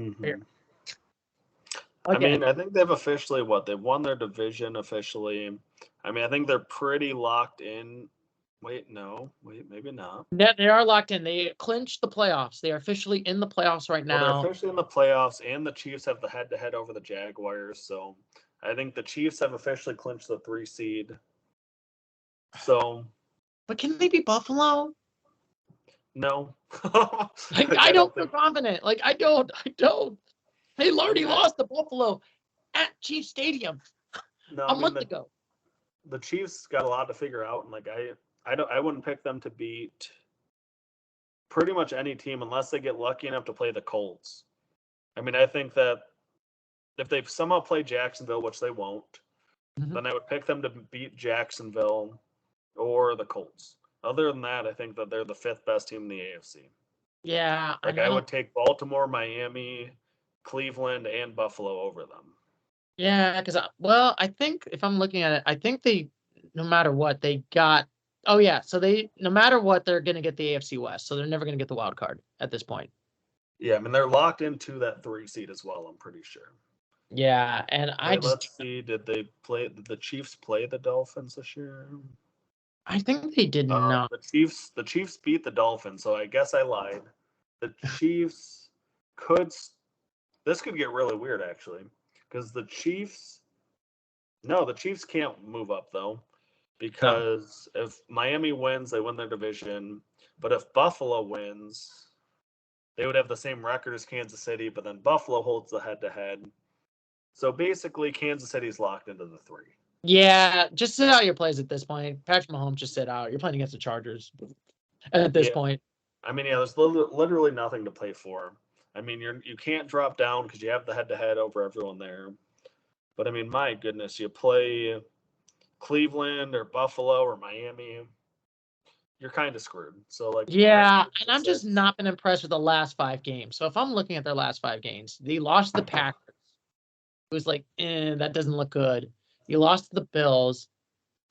mean, I think they've officially they've won their division officially. I mean, I think they're pretty locked in. Wait, no. Wait, maybe not. They are locked in. They clinched the playoffs. They are officially in the playoffs right now. Well, they're officially in the playoffs, and the Chiefs have the head-to-head over the Jaguars. So I think the Chiefs have officially clinched the 3 seed. So, but can they beat Buffalo? No. I don't feel confident. Like I don't. They already lost to Buffalo at Chiefs Stadium a month ago. The Chiefs got a lot to figure out, and like I wouldn't pick them to beat pretty much any team unless they get lucky enough to play the Colts. I mean, I think that if they somehow play Jacksonville, which they won't, then I would pick them to beat Jacksonville or the Colts. Other than that, I think that they're the 5th best team in the AFC. Yeah. Like I would take Baltimore, Miami, Cleveland, and Buffalo over them. Yeah, because I think if I'm looking at it, I think no matter what, they got. Oh yeah, so no matter what, they're going to get the AFC West, so they're never going to get the wild card at this point. Yeah, I mean they're locked into that 3 seed as well. I'm pretty sure. Yeah, and let's see. Did the Chiefs play the Dolphins this year? I think they did not. The Chiefs beat the Dolphins, so I guess I lied. The Chiefs this could get really weird actually, because the Chiefs can't move up though, because if Miami wins, they win their division, but if Buffalo wins, they would have the same record as Kansas City, but then Buffalo holds the head-to-head. So basically, Kansas City's locked into the 3. Yeah, just sit out your plays at this point. Patrick Mahomes, just sit out. You're playing against the Chargers at this point. I mean, yeah, there's literally nothing to play for. I mean, you can't drop down because you have the head-to-head over everyone there. But I mean, my goodness, you play Cleveland or Buffalo or Miami, you're kind of screwed. So like, yeah, and I'm just not been impressed with the last 5 games. So if I'm looking at their last 5 games, they lost the Packers. It was like, that doesn't look good. You lost to the Bills.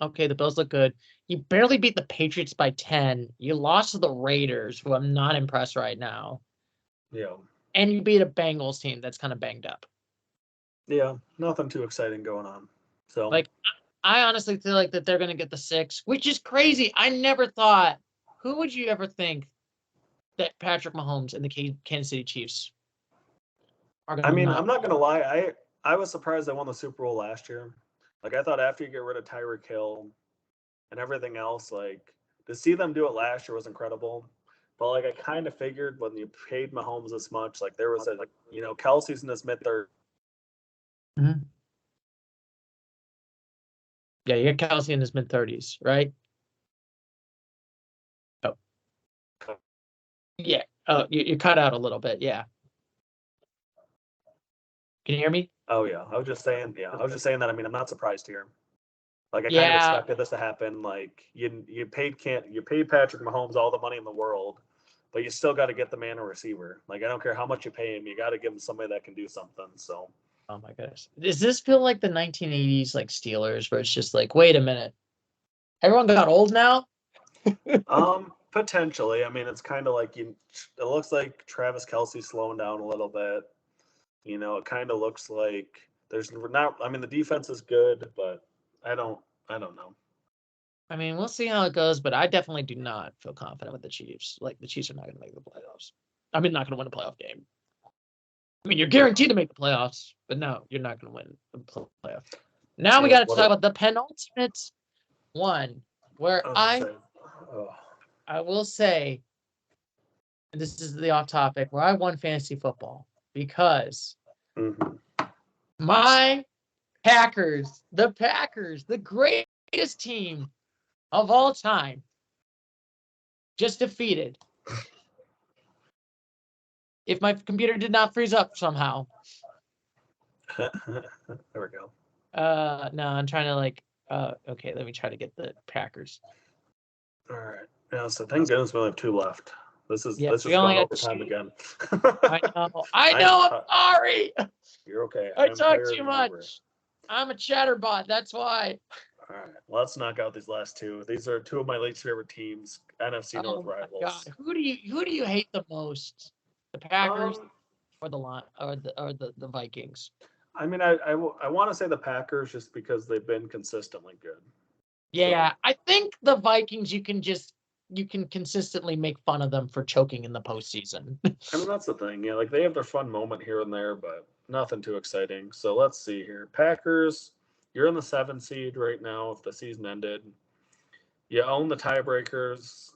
Okay, the Bills look good. You barely beat the Patriots by 10. You lost to the Raiders, who I'm not impressed right now. Yeah. And you beat a Bengals team that's kind of banged up. Yeah, nothing too exciting going on. So like, I honestly feel like that they're going to get the 6, which is crazy. I never thought. Who would you ever think that Patrick Mahomes and the Kansas City Chiefs are going to? I mean, I'm not going to lie. I was surprised they won the Super Bowl last year. Like, I thought after you get rid of Tyreek Hill and everything else, like, to see them do it last year was incredible. But like I kind of figured when you paid Mahomes this much, like there was a Kelsey's in his mid-30s. Mm-hmm. Yeah, you got Kelsey in his mid-30s, right? Oh. Yeah. Oh, you cut out a little bit. Yeah. Can you hear me? Oh yeah. I was just saying that. I mean, I'm not surprised here. Like I kind of Yeah. expected this to happen. Like you paid Patrick Mahomes all the money in the world, but you still got to get the man a receiver. Like I don't care how much you pay him, you got to give him somebody that can do something. So. Oh my goodness. Does this feel like the 1980s like Steelers, where it's just like, wait a minute, everyone got old now? Potentially. I mean, it's kind of like it looks like Travis Kelce's slowing down a little bit. It kind of looks like there's not. I mean, the defense is good, but I don't know. I mean, we'll see how it goes, but I definitely do not feel confident with the Chiefs. Like the Chiefs are not going to make the playoffs. I mean, not going to win a playoff game. I mean, you're guaranteed to make the playoffs, but no, you're not going to win the playoff. Now we got to talk about the penultimate one, where I will say, and this is the off topic, where I won fantasy football because my Packers, the greatest team of all time, just defeated. If my computer did not freeze up somehow. There we go. No, I'm trying to okay, let me try to get the Packers. All right. Yeah, so thank goodness we only have 2 left. This is going overtime again. I know. I'm sorry. You're okay. I talk too much. I'm a chatterbot. That's why. All right. Let's knock out these last 2. These are 2 of my least favorite teams, NFC North rivals. God. Who do you hate the most? The Packers or the Vikings? I mean, I want to say the Packers just because they've been consistently good. Yeah, so. I think the Vikings you can consistently make fun of them for choking in the postseason. I mean, that's the thing. Yeah, like they have their fun moment here and there, but nothing too exciting. So let's see here. Packers, you're in the 7 seed right now if the season ended. You own the tiebreakers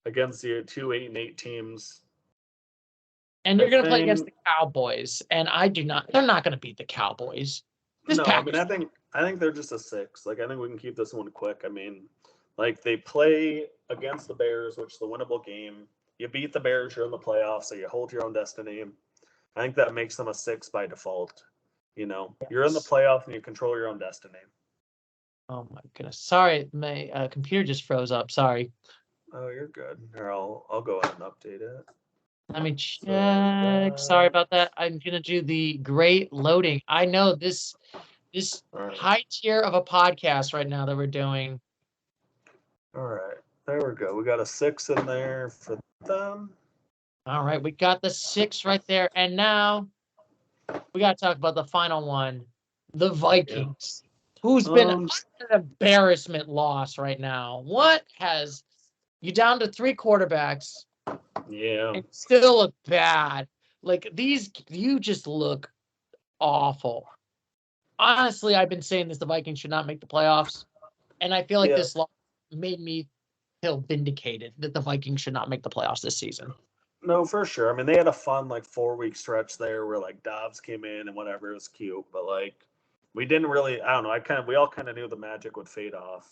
against the 2 8-8 teams. And you're going to play against the Cowboys, and they're not going to beat the Cowboys. I mean, I think they're just a 6. Like, I think we can keep this one quick. I mean, like, they play against the Bears, which is the winnable game. You beat the Bears, you're in the playoffs, so you hold your own destiny. I think that makes them a 6 by default. You're in the playoffs and you control your own destiny. Oh, my goodness. Sorry, my computer just froze up. Sorry. Oh, you're good. Here, I'll go ahead and update it. Let me check. Sorry about that. I'm gonna do the great loading. I know this high tier of a podcast right now that we're doing. All right, there we go. We got a 6 in there for them. All right, we got the 6 right there, and now we got to talk about the final one, the Vikings, who's been an embarrassment loss right now. What has you down to 3 quarterbacks? Yeah. And still look bad. Like you just look awful. Honestly, I've been saying this: the Vikings should not make the playoffs, and I feel like this loss made me feel vindicated that the Vikings should not make the playoffs this season. No, for sure. I mean, they had a fun 4-week stretch there where Dobbs came in and whatever, it was cute, but we didn't really. I don't know. We all kind of knew the magic would fade off,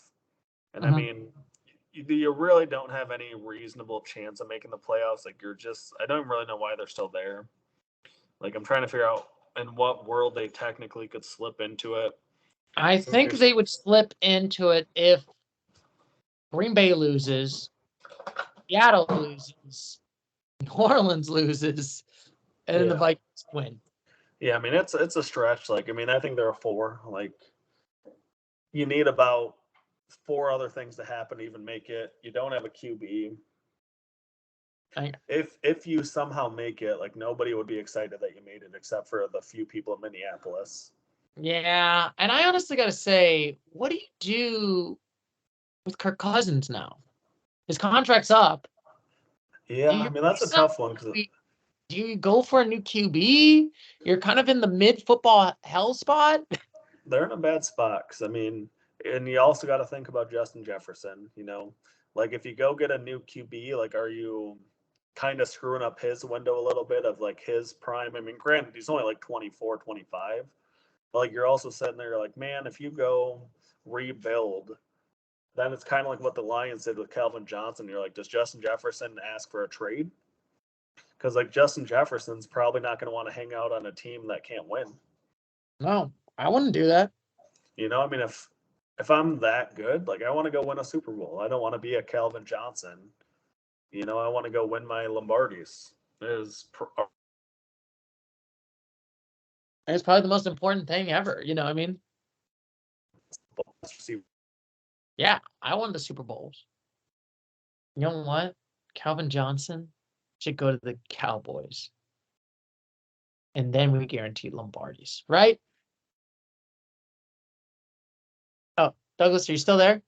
and I mean. You really don't have any reasonable chance of making the playoffs. I don't really know why they're still there. I'm trying to figure out in what world they technically could slip into it. I think they would slip into it if Green Bay loses, Seattle loses, New Orleans loses, and then the Vikings win. Yeah, I mean, it's a stretch. I think there are 4. You need about 4 other things to happen to even make it. You don't have a QB. If you somehow make it, nobody would be excited that you made it except for the few people in Minneapolis. Yeah, and I honestly got to say, what do you do with Kirk Cousins now? His contract's up. Yeah, I mean, that's a tough one. Do you go for a new QB? You're kind of in the mid-football hell spot. They're in a bad spot because, I mean, And you also got to think about Justin Jefferson. Like if you go get a new QB, like are you kind of screwing up his window a little bit of like his prime? I mean, granted, he's only like 24, 25. But like you're also sitting there like, man, if you go rebuild, then it's kind of like what the Lions did with Calvin Johnson. You're like, does Justin Jefferson ask for a trade? Because like Justin Jefferson's probably not going to want to hang out on a team that can't win. No, I wouldn't do that. I mean, if I'm that good, like I want to go win a Super Bowl. I don't want to be a Calvin Johnson. I want to go win my Lombardis. It's probably the most important thing ever. You know what I mean? Yeah, I won the Super Bowls. You know what? Calvin Johnson should go to the Cowboys. And then we guarantee Lombardis, right? Oh, Douglas, are you still there?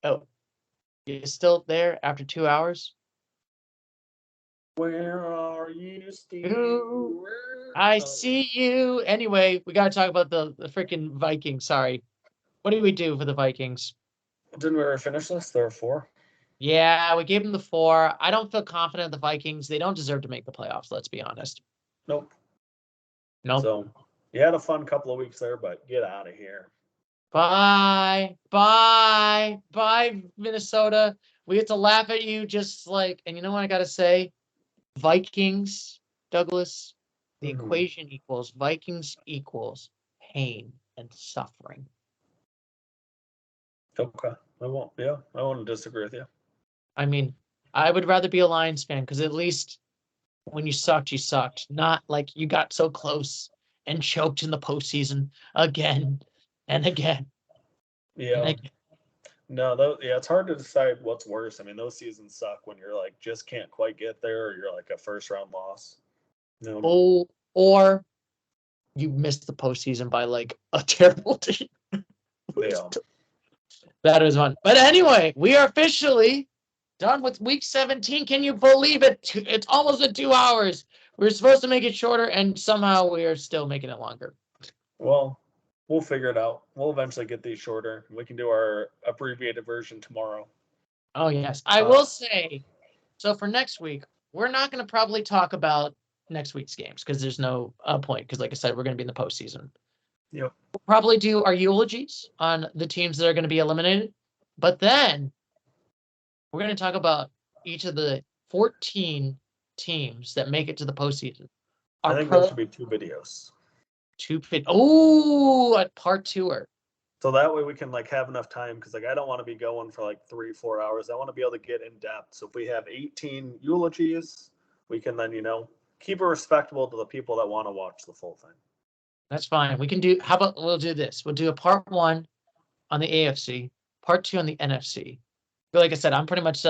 Oh, you're still there after 2 hours? Where are you, Steve? I see you. Anyway, we got to talk about the freaking Vikings. Sorry. What did we do for the Vikings? Didn't we ever finish this? There were 4. Yeah, we gave them the 4. I don't feel confident in the Vikings. They don't deserve to make the playoffs, let's be honest. Nope. So, you had a fun couple of weeks there, but get out of here. Bye, Minnesota. We get to laugh at you just like, and you know what I got to say? Vikings, Douglas, the equation equals Vikings equals pain and suffering. Okay. I won't disagree with you. I mean, I would rather be a Lions fan because at least when you sucked, you sucked. Not like you got so close and choked in the postseason again and again. Yeah. And again. No, it's hard to decide what's worse. I mean, those seasons suck when you're like just can't quite get there, or you're like a first round loss. No. Oh, or you missed the postseason by like a terrible team. Yeah. That was fun. But anyway, we are officially done with week 17. Can you believe it? It's almost at 2 hours. We were supposed to make it shorter, and somehow we are still making it longer. Well, we'll figure it out. We'll eventually get these shorter. We can do our abbreviated version tomorrow. Oh, yes. I will say, so for next week, we're not going to probably talk about next week's games because there's no point. Because like I said, we're going to be in the postseason. Yep. We'll probably do our eulogies on the teams that are going to be eliminated. But then we're going to talk about each of the 14 teams that make it to the postseason. I think those should be 2 videos. A part 2er. So that way we can like have enough time because like I don't want to be going for like 3-4 hours. I want to be able to get in depth. So if we have 18 eulogies, we can then keep it respectable to the people that want to watch the full thing. That's fine. We can do. How about we'll do this? We'll do a part 1 on the AFC, part 2 on the NFC. But like I said, I'm pretty much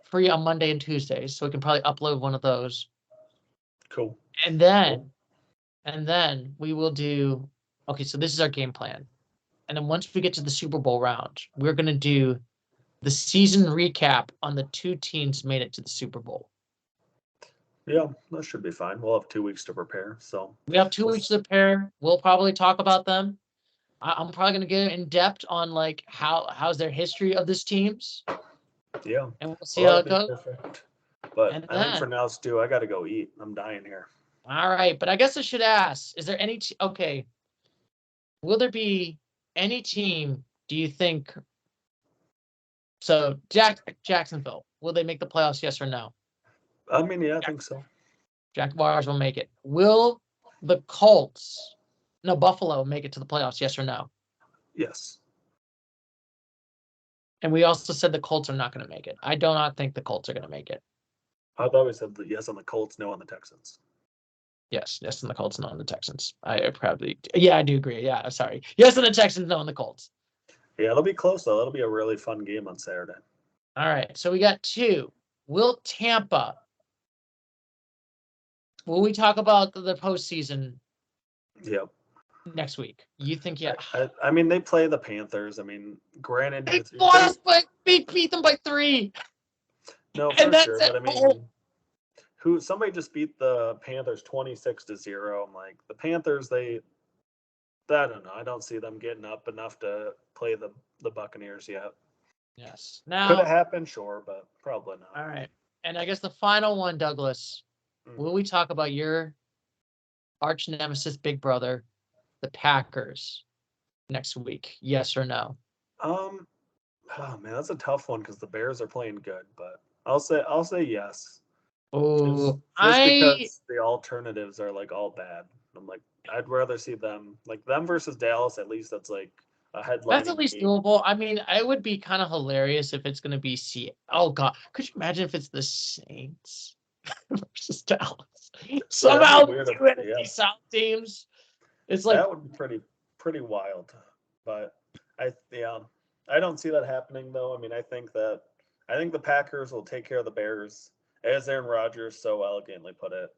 free on Monday and Tuesdays, so we can probably upload one of those. Cool. And then we will do. Okay, so this is our game plan. And then once we get to the Super Bowl round, we're going to do the season recap on the 2 teams made it to the Super Bowl. Yeah, that should be fine. We'll have 2 weeks to prepare. So we have 2 weeks to prepare. We'll probably talk about them. I'm probably going to get in depth on like how's their history of this teams. Yeah. And we'll see how it goes. Perfect. But I think for now, Stu, I got to go eat. I'm dying here. All right. But I guess I should ask, is there any okay. Will there be any team, do you think? So Jacksonville, will they make the playoffs, yes or no? I mean, yeah, I think so. Jaguars will make it. Will the Buffalo make it to the playoffs, yes or no? Yes. And we also said the Colts are not going to make it. I do not think the Colts are going to make it. I thought we said yes on the Colts, no on the Texans. Yes on the Colts, no on the Texans. I do agree. Yeah, sorry. Yes on the Texans, no on the Colts. Yeah, it'll be close, though. It'll be a really fun game on Saturday. All right, so we got 2. Will we talk about the postseason? Yep. Next week. You think, yeah. I mean, they play the Panthers. I mean, granted. Beat them by 3. No, for sure. But I mean, somebody just beat the Panthers 26-0. I'm like, the Panthers, I don't know. I don't see them getting up enough to play the Buccaneers yet. Yes. Could Now, have happened, sure, but probably not. all right. And I guess the final one, Douglas, will we talk about your arch nemesis, big brother, the Packers, next week? Yes or no? Oh man, that's a tough one because the Bears are playing good, but I'll say yes. Oh, Just because the alternatives are like all bad. I'm like, I'd rather see them versus Dallas. At least that's like a headline. that's at least doable. I mean, it would be kind of hilarious if it's going to be Oh God, could you imagine if it's the Saints versus Dallas? Somehow, two NFC South teams. It's like that would be pretty wild. But I don't see that happening though. I mean, I think the Packers will take care of the Bears, as Aaron Rodgers so elegantly put it.